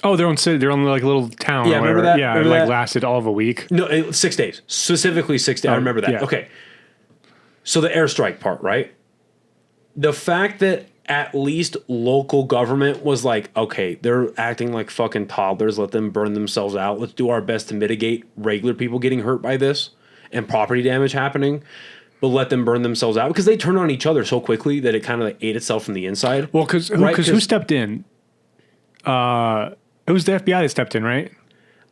Oh, their own like little town. Yeah, remember that? Yeah, remember it that? Lasted all of a week. No, 6 days. Specifically 6 days. I remember that. Yeah. Okay. So the airstrike part, right? The fact that at least local government was like, okay, they're acting like fucking toddlers. Let them burn themselves out. Let's do our best to mitigate regular people getting hurt by this and property damage happening. But let them burn themselves out because they turned on each other so quickly that it kind of like ate itself from the inside. Well, because who stepped in? It was the FBI that stepped in, right?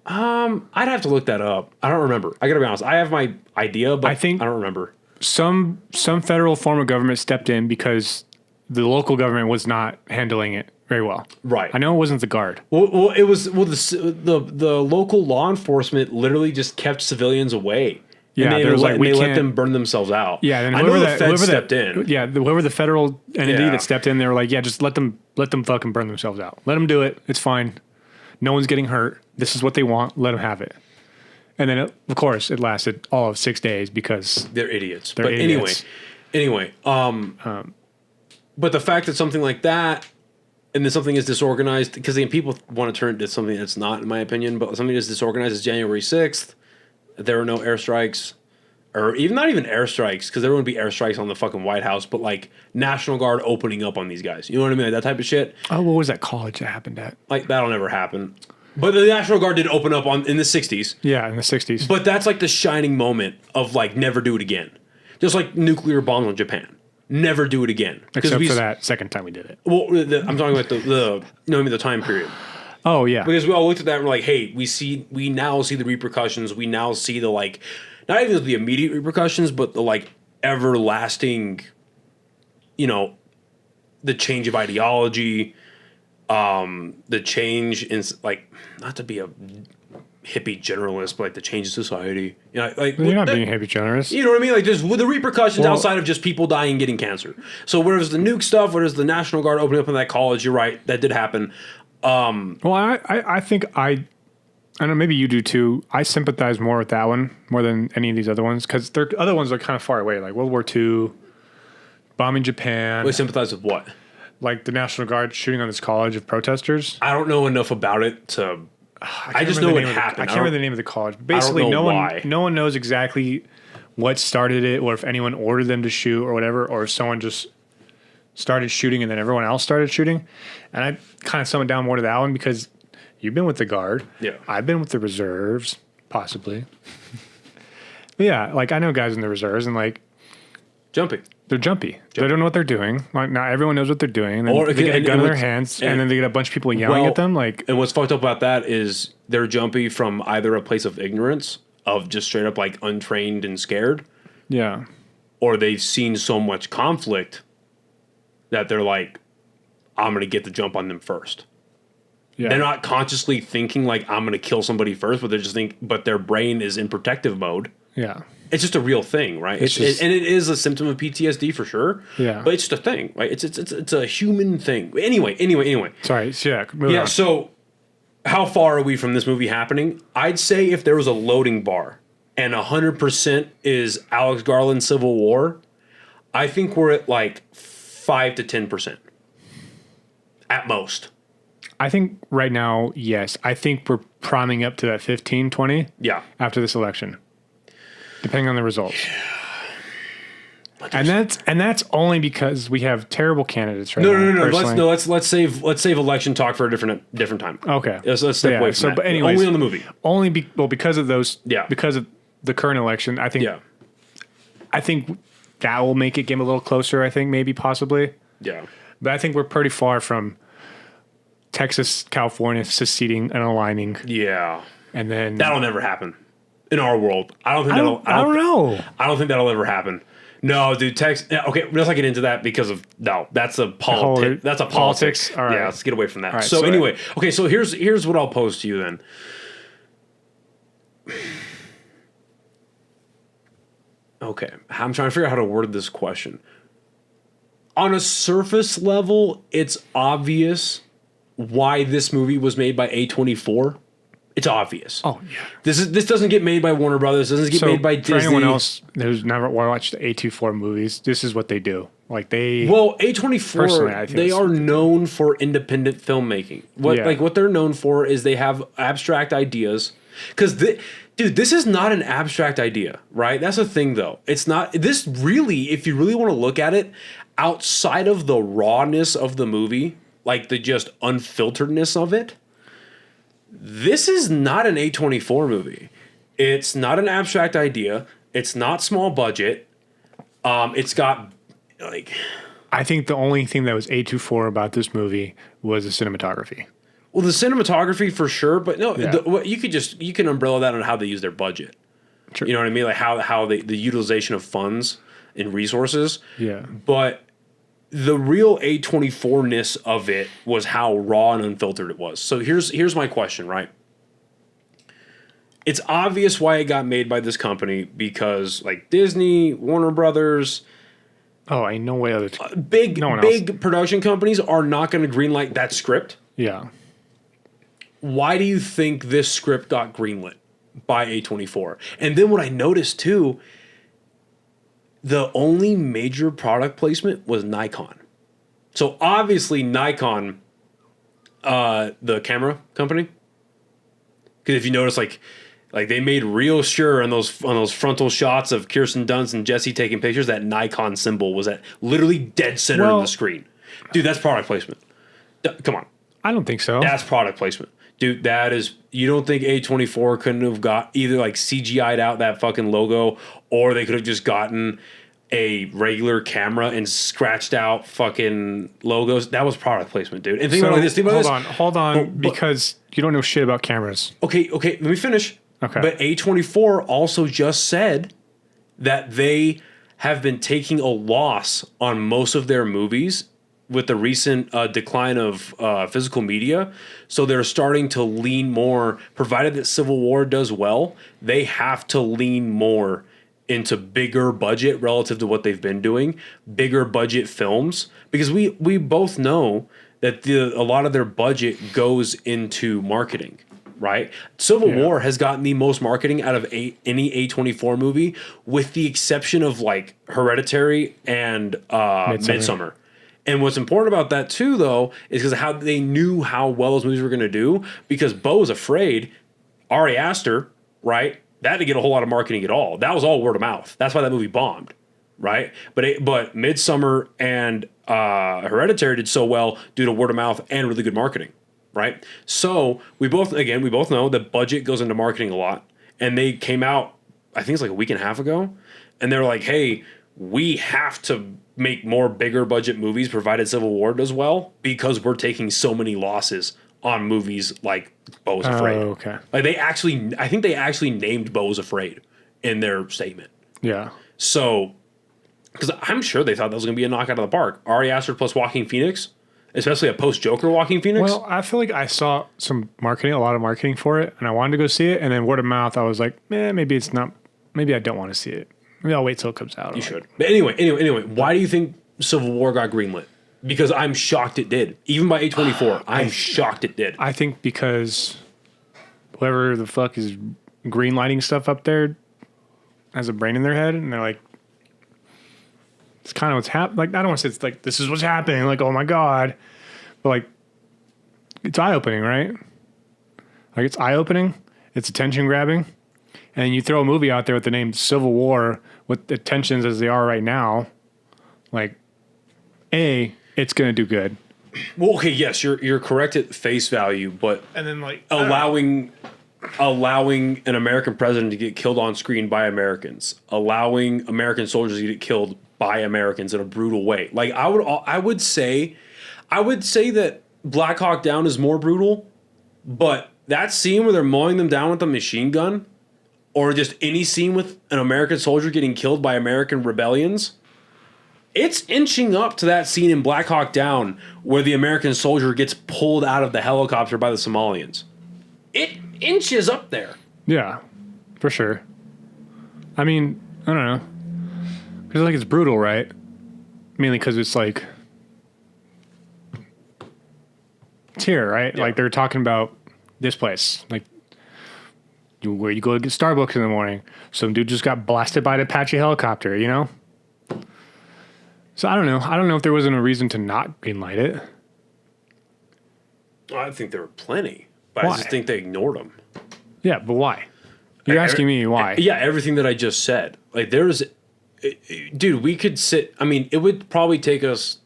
I'd have to look that up. I don't remember. I gotta be honest. I have my idea, but I don't remember. Some federal form of government stepped in because the local government was not handling it very well. Right. I know it wasn't the Guard. Well, it was the local law enforcement literally just kept civilians away. Yeah, and they let them burn themselves out. Yeah, and I know the feds stepped in. Yeah, whoever the federal entity that stepped in, they were like, yeah, just let them fucking burn themselves out. Let them do it. It's fine. No one's getting hurt. This is what they want. Let them have it. And then, of course, it lasted all of 6 days because they're idiots. But anyway, but the fact that something like that, and then something is disorganized, because people want to turn it into something that's not, in my opinion, but something that's disorganized is January 6th. There were no airstrikes, or not even airstrikes, because there wouldn't be airstrikes on the fucking White House, but like National Guard opening up on these guys. You know what I mean? Like that type of shit. Oh, what was that college that happened at? Like that'll never happen. But the National Guard did open up in the 60s. Yeah, in the 60s. But that's like the shining moment of like never do it again. Just like nuclear bombs on Japan. Never do it again. Except for that second time we did it. Well, I'm talking about the time period. Oh, yeah. Because we all looked at that and we're like, hey, we now see the repercussions. We now see the like, not even the immediate repercussions, but the like everlasting, the change of ideology, the change in like, not to be a hippie generalist, but like the change in society. Like you're not being hippie generalist. You know what I mean? Like just with the repercussions outside of just people dying and getting cancer. So whereas the nuke stuff, whereas the National Guard opening up in that college, you're right, that did happen. Well, I think I don't know, maybe you do too. I sympathize more with that one more than any of these other ones because the other ones are kind of far away, like World War II, bombing Japan. We sympathize with what? Like the National Guard shooting on this college of protesters. I don't know enough about it to. I just know it happened. I can't remember the name of the college. Basically, no one knows exactly what started it, or if anyone ordered them to shoot, or whatever, or if someone just started shooting and then everyone else started shooting. And I kind of sum it down more to that one because you've been with the Guard. Yeah. I've been with the reserves, possibly. But yeah, like I know guys in the reserves and like they're jumpy. They don't know what they're doing. Like not everyone knows what they're doing. And then they get a gun in their hands and then they get a bunch of people yelling at them. Like, and what's fucked up about that is they're jumpy from either a place of ignorance, of just straight up like untrained and scared. Yeah. Or they've seen so much conflict that they're like, I'm going to get the jump on them first. Yeah. They're not consciously thinking like I'm going to kill somebody first, but their brain is in protective mode. Yeah. It's just a real thing, right? And it is a symptom of PTSD for sure. Yeah. But it's just a thing, right? It's a human thing. Anyway. Sorry. Yeah. Yeah. So how far are we from this movie happening? I'd say if there was a loading bar and 100% is Alex Garland Civil War, I think we're at like 5 to 10% at most. I think right now, yes. I think we're priming up to that 15, 20 after this election, depending on the results. And that's only because we have terrible candidates right now. No. Let's save election talk for a different time. Okay. Let's step away from that. But anyways, only on the movie. Because of those. Yeah. Because of the current election, I think. Yeah. I think that will make it game a little closer. I think maybe possibly. Yeah. But I think we're pretty far from Texas, California seceding and aligning. Yeah. And then that'll never happen in our world. I don't think that'll ever happen. No, dude, Texas. Okay, let's not get into that because of that's a politics. That's a politics. All right. Yeah, let's get away from that. Right, so anyway, okay, so here's what I'll pose to you then. Okay, I'm trying to figure out how to word this question. On a surface level, it's obvious why this movie was made by A24. It's obvious. Oh yeah. This doesn't get made by Warner Brothers. Doesn't get made by Disney. For anyone else who's never watched the A24 movies, this is what they do. Like A24, they are known for independent filmmaking. What they're known for is they have abstract ideas. Because dude, this is not an abstract idea, right? That's the thing, though. It's not. This really, if you really want to look at it, outside of the rawness of the movie, like the just unfilteredness of it, this is not an A24 movie. It's not an abstract idea. It's not small budget. It's got like. I think the only thing that was A24 about this movie was the cinematography. Well, the cinematography for sure, but no, Yeah. you can umbrella that on how they use their budget. Sure. You know what I mean? Like how the utilization of funds and resources. Yeah. But the real A24-ness of it was how raw and unfiltered it was. So here's my question, right? It's obvious why it got made by this company because like Disney, Warner Brothers, Oh, ain't no way other. big No one big production companies are not going to greenlight that script. Yeah. Why do you think this script got greenlit by A24? And then what I noticed too, the only major product placement was Nikon. So obviously Nikon, the camera company, because if you notice, like they made real sure on those frontal shots of Kirsten Dunst and Jesse taking pictures, that Nikon symbol was at literally dead center in the screen. Dude, that's product placement. Come on. I don't think so. That's product placement. Dude, that is, you don't think A24 couldn't have got either like CGI'd out that fucking logo, or they could have just gotten a regular camera and scratched out fucking logos? That was product placement, dude. And think about this. Hold on, because you don't know shit about cameras. Okay, let me finish. Okay. But A24 also just said that they have been taking a loss on most of their movies with the recent decline of physical media. So they're starting to lean more, provided that Civil War does well, they have to lean more into bigger budget relative to what they've been doing, bigger budget films, because we both know that a lot of their budget goes into marketing, right? Civil War has gotten the most marketing out of any A24 movie, with the exception of like Hereditary and Midsommar. And what's important about that too, though, is because how they knew how well those movies were going to do. Because Bo was afraid, Ari Aster, right? That didn't get a whole lot of marketing at all. That was all word of mouth. That's why that movie bombed, right? But Midsommar and Hereditary did so well due to word of mouth and really good marketing, right? So we both know that budget goes into marketing a lot. And they came out, I think it's like a week and a half ago, and they're like, hey, we have to make more bigger budget movies provided Civil War does well, because we're taking so many losses on movies like Beau is Afraid. Oh, okay. Like I think they actually named Beau is Afraid in their statement. Yeah. So, because I'm sure they thought that was going to be a knockout of the park. Ari Aster plus Joaquin Phoenix, especially a post-Joker Joaquin Phoenix. Well, I feel like I saw a lot of marketing for it, and I wanted to go see it, and then word of mouth, I was like, maybe it's not, maybe I don't want to see it. Maybe I'll wait till it comes out. You should. But anyway, why do you think Civil War got greenlit? Because I'm shocked it did. Even by A24, I'm shocked it did. I think because whoever the fuck is greenlighting stuff up there has a brain in their head, and they're like, it's kind of what's happening. Like, I don't want to say it's like, this is what's happening. Like, oh my God. But like, it's eye-opening, right? Like, it's eye-opening. It's attention grabbing. And you throw a movie out there with the name Civil War with the tensions as they are right now, like, it's going to do good. Well, okay, yes, you're correct at face value, but And then like allowing an American president to get killed on screen by Americans, allowing American soldiers to get killed by Americans in a brutal way. Like I would say that Black Hawk Down is more brutal, but that scene where they're mowing them down with a machine gun, or just any scene with an American soldier getting killed by American rebellions, it's inching up to that scene in Black Hawk Down where the American soldier gets pulled out of the helicopter by the Somalians. It inches up there. Yeah, for sure. I mean, I don't know. Because like it's brutal, right? Mainly because it's like it's here, right? Yeah. Like they're talking about this place, like where you go to get Starbucks in the morning. Some dude just got blasted by an Apache helicopter, you know? So I don't know. I don't know if there wasn't a reason to not greenlight it. I think there were plenty, but Why? I just think they ignored them. Yeah, but why? You're asking me why. Yeah, everything that I just said. Like dude, we could sit. I mean, it would probably take us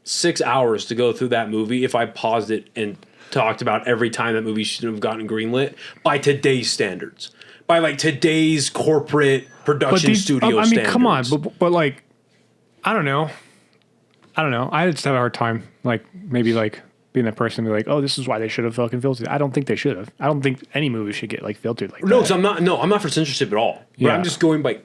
6 hours to go through that movie if I paused it and talked about every time that movie should have gotten greenlit by today's standards, by like today's corporate production studio I mean, standards. come on, but like, I don't know. I just have a hard time. Like maybe like being that person to be like, oh, this is why they should have fucking filtered. I don't think they should have. I don't think any movie should get like filtered like No, that. so I'm not for censorship at all. But Yeah. I'm just going by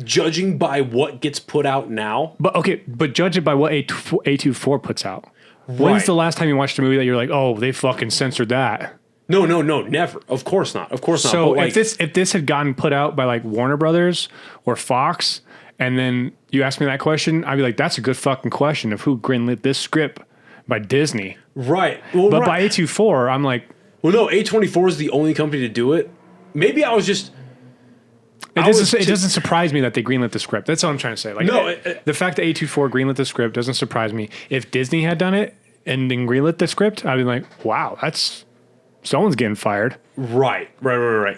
judging by what gets put out now. But judge it by what A24 puts out. When's Right. the last time you watched a movie that you're like, oh, they fucking censored that? No, never. Of course not. Of course not. So But like, if this had gotten put out by like Warner Brothers or Fox, and then you asked me that question, I'd be like, that's a good fucking question of who greenlit this script by Disney. right. Well, But right. by A24, I'm like, Well, no, A24 is the only company to do it. Maybe I was just. it doesn't surprise me that they greenlit the script. That's all I'm trying to say. Like, No, the fact that A24 greenlit the script doesn't surprise me. If Disney had done it and then greenlit the script, I'd be like, wow, that's someone's getting fired. Right.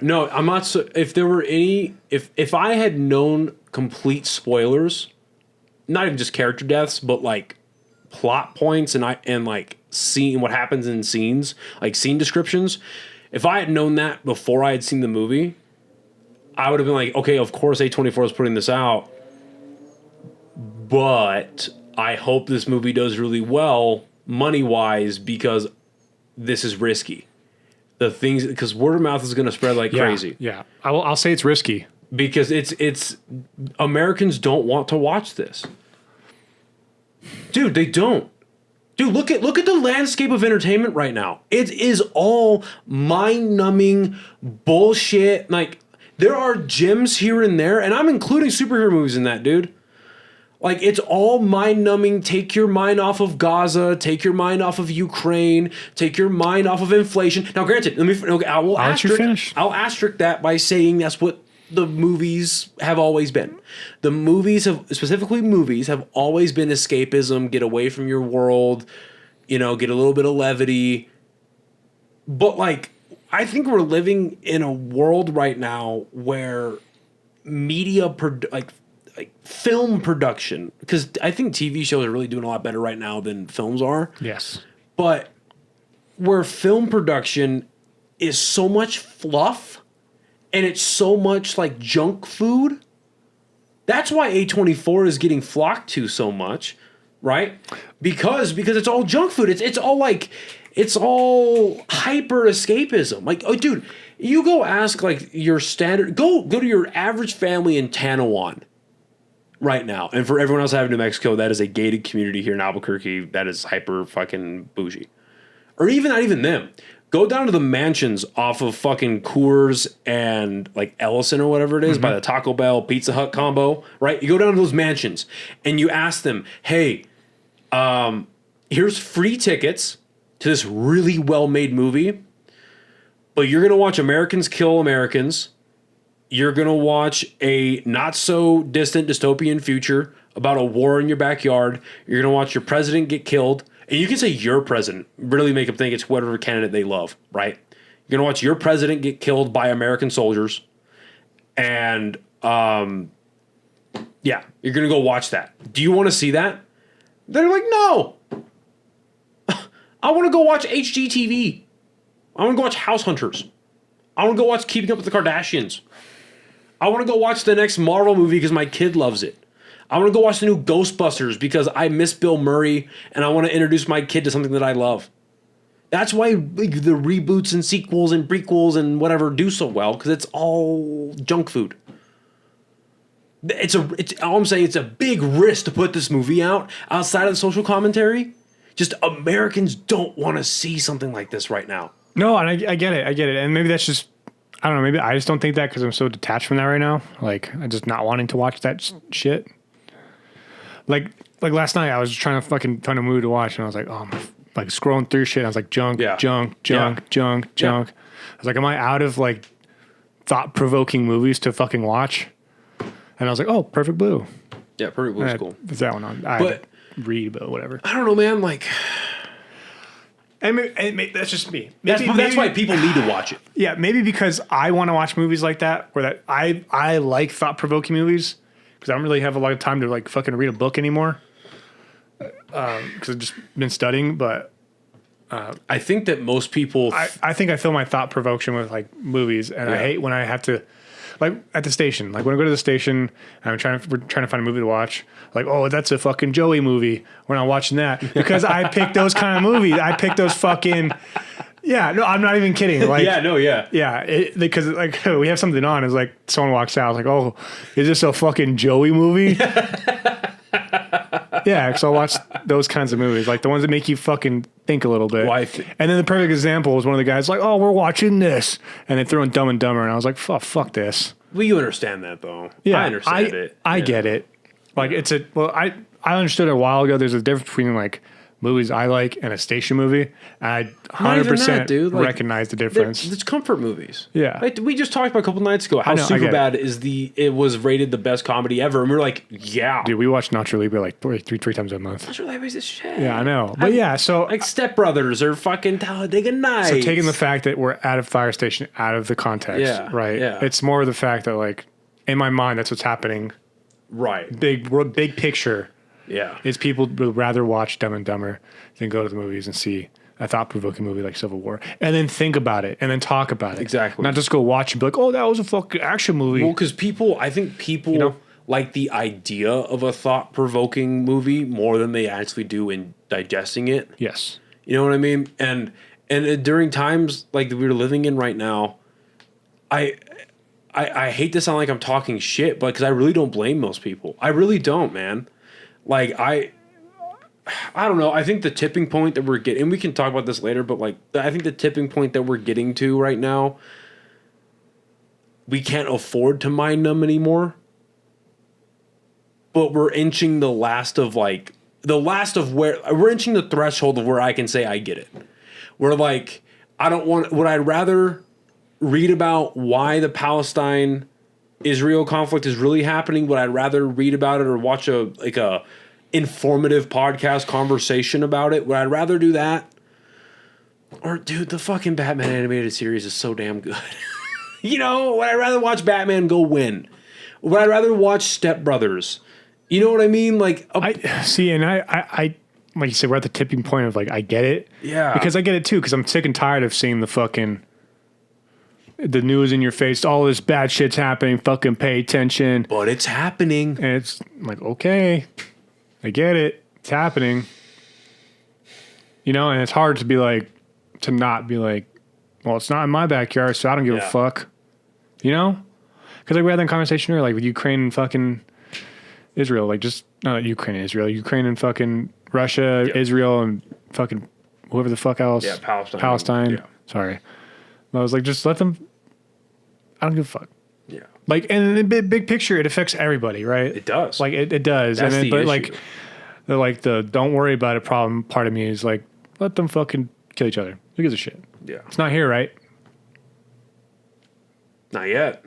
No, I'm not. So, if there were any, if I had known complete spoilers, not even just character deaths, but like plot points and like seeing what happens in scenes, like scene descriptions. If I had known that before I had seen the movie, I would have been like, okay, of course A24 is putting this out, but I hope this movie does really well money-wise because this is risky. The things, because word of mouth is going to spread like crazy. Yeah. I'll say it's risky. Because it's Americans don't want to watch this. Dude, they don't. Dude, look at the landscape of entertainment right now. It is all mind-numbing bullshit. Like, there are gems here and there, and I'm including superhero movies in that, dude. Like, it's all mind-numbing. Take your mind off of Gaza. Take your mind off of Ukraine. Take your mind off of inflation. Now, granted, I'll let you finish. I'll asterisk that by saying that's what the movies have always been. The movies have always been escapism, get away from your world, get a little bit of levity. But like, I think we're living in a world right now where media, like film production, because I think TV shows are really doing a lot better right now than films are. Yes. But where film production is so much fluff and it's so much like junk food. That's why A24 is getting flocked to so much, right? Because it's all junk food. It's all hyper escapism. Like, oh, dude, you go ask like your standard. Go to your average family in Tanawan right now, and for everyone else out of New Mexico, that is a gated community here in Albuquerque. That is hyper fucking bougie, or even not even them. Go down to the mansions off of fucking Coors and like Ellison or whatever it is by the Taco Bell Pizza Hut combo, right? You go down to those mansions and you ask them, hey, here's free tickets to this really well-made movie, but you're going to watch Americans kill Americans. You're going to watch a not-so-distant dystopian future about a war in your backyard. You're going to watch your president get killed. And you can say your president, really make them think it's whatever candidate they love, right? You're going to watch your president get killed by American soldiers. And, yeah, you're going to go watch that. Do you want to see that? They're like, no. I want to go watch HGTV. I want to go watch House Hunters. I want to go watch Keeping Up with the Kardashians. I want to go watch the next Marvel movie because my kid loves it. I want to go watch the new Ghostbusters because I miss Bill Murray and I want to introduce my kid to something that I love. That's why like, the reboots and sequels and prequels and whatever do so well, because it's all junk food. It's all I'm saying. It's a big risk to put this movie out outside of the social commentary. Just Americans don't want to see something like this right now. No, and I get it. And maybe that's just, I don't know, maybe I just don't think that because I'm so detached from that right now. Like, I'm just not wanting to watch that shit. Like last night, I was trying to fucking find a movie to watch, and I was like, oh, like scrolling through shit. And I was like, junk. I was like, am I out of like thought-provoking movies to fucking watch? And I was like, oh, Perfect Blue. Yeah, Perfect Blue is cool. Is that one on? But read, but whatever. I don't know, man. Like, and maybe that's just me. That's why people need to watch it. Yeah, maybe because I want to watch movies like that, where that I like thought-provoking movies. Because I don't really have a lot of time to like fucking read a book anymore. Because I've just been studying, but I think that most people. I think I fill my thought provocation with like movies, and I hate when I have to like at the station. Like when I go to the station, and we're trying to find a movie to watch. Like, oh, that's a fucking Joey movie. We're not watching that because I picked those kind of movies. I picked those fucking. Yeah, no, I'm not even kidding. Like, because like we have something on. It's like someone walks out. Like, oh, is this a fucking Joey movie? Yeah, because I'll watch those kinds of movies, like the ones that make you fucking think a little bit. And then the perfect example was one of the guys like, oh, we're watching this, and they threw in Dumb and Dumber, and I was like, fuck this. Well, you understand that though. Yeah, I understand it. I get it. Like I understood a while ago. There's a difference between like movies I like and a station movie. I 100% recognize the difference. It's comfort movies. Yeah. Like, we just talked about a couple nights ago how Superbad it was rated the best comedy ever. And we were like, yeah. Dude, we watch Nacho Libre like three times a month. Nacho Libre's this shit. Yeah, I know. But yeah, so. Like Step Brothers or fucking Talladega Nights. So taking the fact that we're at a fire station out of the context, right? Yeah. It's more the fact that like, in my mind, that's what's happening. Right. Big picture. Yeah. Is people would rather watch Dumb and Dumber than go to the movies and see a thought-provoking movie like Civil War and then think about it and then talk about it. Exactly. Not just go watch and be like, oh, that was a fucking action movie. Well, because I think people like the idea of a thought-provoking movie more than they actually do in digesting it. Yes. You know what I mean? And during times like that we're living in right now, I hate to sound like I'm talking shit, but because I really don't blame those people. I really don't, man. Like, I don't know. I think the tipping point that we're getting, and we can talk about this later, but like, I think the tipping point that we're getting to right now, we can't afford to mind them anymore. But we're inching we're inching the threshold of where I can say I get it. Where like, would I rather read about why the Palestine-Israel conflict is really happening? Would I rather read about it or watch a informative podcast conversation about it? Would I rather do that? Or, dude, the fucking Batman animated series is so damn good. Would I rather watch Batman go win? Would I rather watch Step Brothers? You know what I mean? Like, I see, and I like you said, we're at the tipping point of like, I get it. Yeah. Because I get it too, because I'm sick and tired of seeing the news in your face, all this bad shit's happening, fucking pay attention. But it's happening. And it's like, okay, I get it. It's happening. And it's hard to be like, to not be like, well, it's not in my backyard, so I don't give a fuck. Because like we had that conversation earlier, like with Ukraine and fucking Israel, like just, not Ukraine and Israel, Ukraine and fucking Russia, Israel and fucking whoever the fuck else. Yeah, Palestine. Yeah. Sorry. I was like, just let them, I don't give a fuck. Yeah. Like, and in the big picture, it affects everybody, right? It does. Like, it does. That's the issue. Like, the don't worry about it problem part of me is like, let them fucking kill each other. Who gives a shit? Yeah. It's not here, right? Not yet.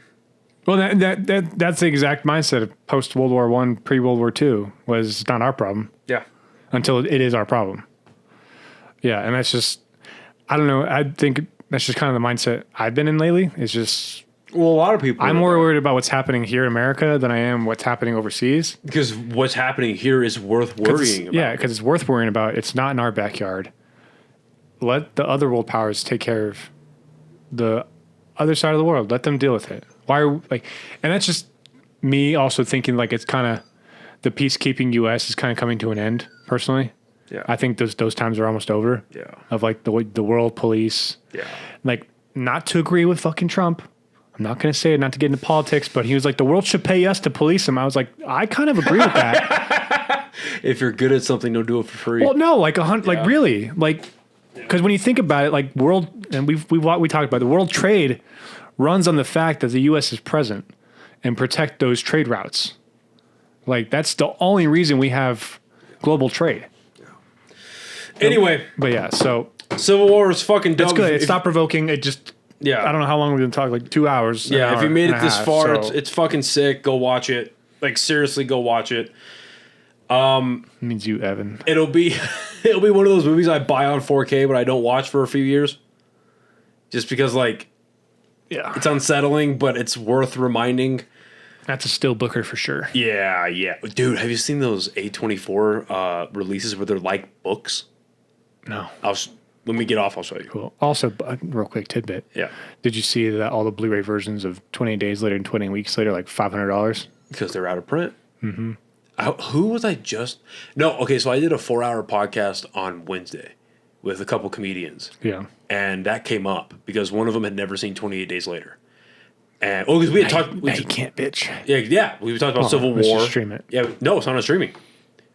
Well, that's the exact mindset of post World War I, pre World War II, was it's not our problem. Yeah. Until it is our problem. Yeah, and that's just, I don't know. I think that's just kind of the mindset I've been in lately. It's just, well, a lot of people. I'm more worried about what's happening here in America than I am what's happening overseas. Because what's happening here is worth worrying about. Yeah, because it's worth worrying about. It's not in our backyard. Let the other world powers take care of the other side of the world. Let them deal with it. Why are and that's just me also thinking like it's kind of the peacekeeping U.S. is kind of coming to an end. Personally, yeah, I think those times are almost over. Yeah, of like the world police. Yeah, like not to agree with fucking Trump. I'm not going to say it, not to get into politics, but he was like, the world should pay us to police him. I was like, I kind of agree with that. If you're good at something, don't do it for free. Well, no, like like really, like, because when you think about it, like world, and we talked about the world trade runs on the fact that the U.S. is present and protect those trade routes. Like that's the only reason we have global trade. Yeah. Anyway, but yeah, so Civil War is fucking dope. It's good. It's not provoking. It just. Yeah. I don't know how long we've been talking, like 2 hours. Yeah, if you made it this far, it's fucking sick. Go watch it. Like, seriously, go watch it. Means you, Evan. It'll be one of those movies I buy on 4K, but I don't watch for a few years. Just because, like, it's unsettling, but it's worth reminding. That's a still booker for sure. Yeah. Dude, have you seen those A24 releases where they're like books? No. When we get off, I'll show you. Cool. Also, real quick tidbit. Yeah. Did you see that all the Blu-ray versions of 28 Days Later and 20 Weeks Later, like $500? Because they're out of print. Mm-hmm. Who was I just? No, okay, so I did a 4-hour podcast on Wednesday with a couple comedians. Yeah. And that came up because one of them had never seen 28 Days Later. And because we had talked. Now you can't, bitch. Yeah, we talked about Civil let's War. just stream it. Yeah, no, it's not on streaming.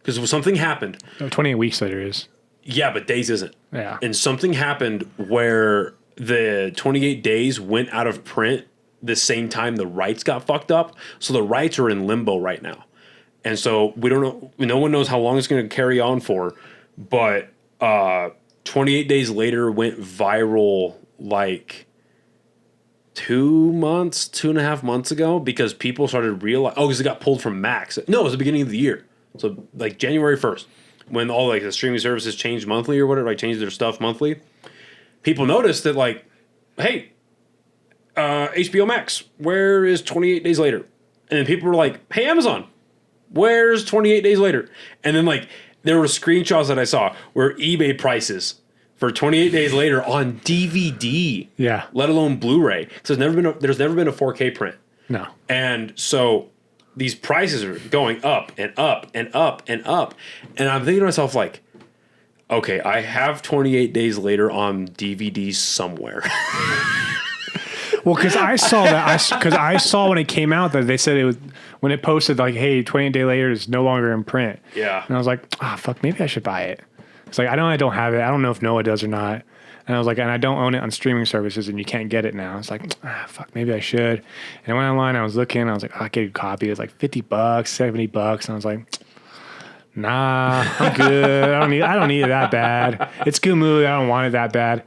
Because something happened. No, 28 Weeks Later is. Yeah, but Days isn't. Yeah. And something happened where the 28 Days went out of print the same time the rights got fucked up. So the rights are in limbo right now. And so we don't know. No one knows how long it's going to carry on for. But 28 Days Later went viral like 2.5 months ago because people started realizing. Oh, because it got pulled from Max. No, it was the beginning of the year. So like January 1st. When all like the streaming services changed monthly or whatever, like changed their stuff monthly, people noticed that like, hey, HBO Max, where is 28 Days Later? And then people were like, hey, Amazon, where's 28 Days Later? And then like there were screenshots that I saw where eBay prices for 28 Days Later on DVD, Yeah. let alone Blu-ray. So there's never been a 4K print. No. And so these prices are going up and up and up and up. And I'm thinking to myself, like, okay, I have 28 Days Later on DVD somewhere. Well, because I saw that. Because I saw when it came out that they said it was when it posted like, "Hey, 28 Days Later is no longer in print." Yeah. And I was like, fuck, maybe I should buy it. It's like I don't have it. I don't know if Noah does or not. And I was like, and I don't own it on streaming services, and you can't get it now. It's like, fuck, maybe I should. And I went online. I was looking. I was like, I get a copy. It was like $50, $70, and I was like, nah, I'm good. I don't need it that bad. It's a good movie. I don't want it that bad.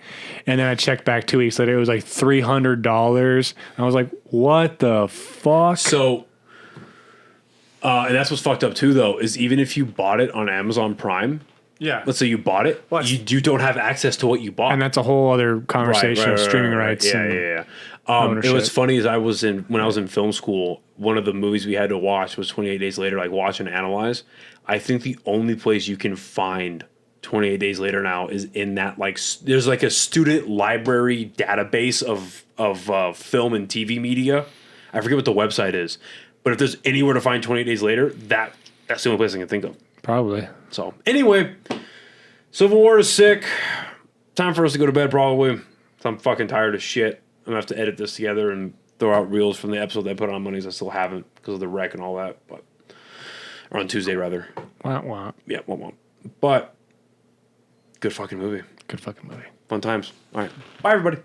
And then I checked back 2 weeks later. It was like $300. I was like, what the fuck? So, and that's what's fucked up too, though, is even if you bought it on Amazon Prime, yeah. let's say you bought it, you don't have access to what you bought. And that's a whole other conversation of streaming rights. Yeah. It was funny as when I was in film school, one of the movies we had to watch was 28 Days Later, like watch and analyze. I think the only place you can find 28 Days Later now is in that like there's like a student library database of film and TV media. I forget what the website is, but if there's anywhere to find 28 Days Later, that's the only place I can think of. Probably. So anyway, Civil War is sick. Time for us to go to bed probably. I'm fucking tired of shit. I'm gonna have to edit this together and throw out reels from the episode that I put on Mondays. I still haven't because of the wreck and all that, or on Tuesday rather. Wah. Yeah, won't. But good fucking movie. Good fucking movie. Fun times. All right. Bye everybody.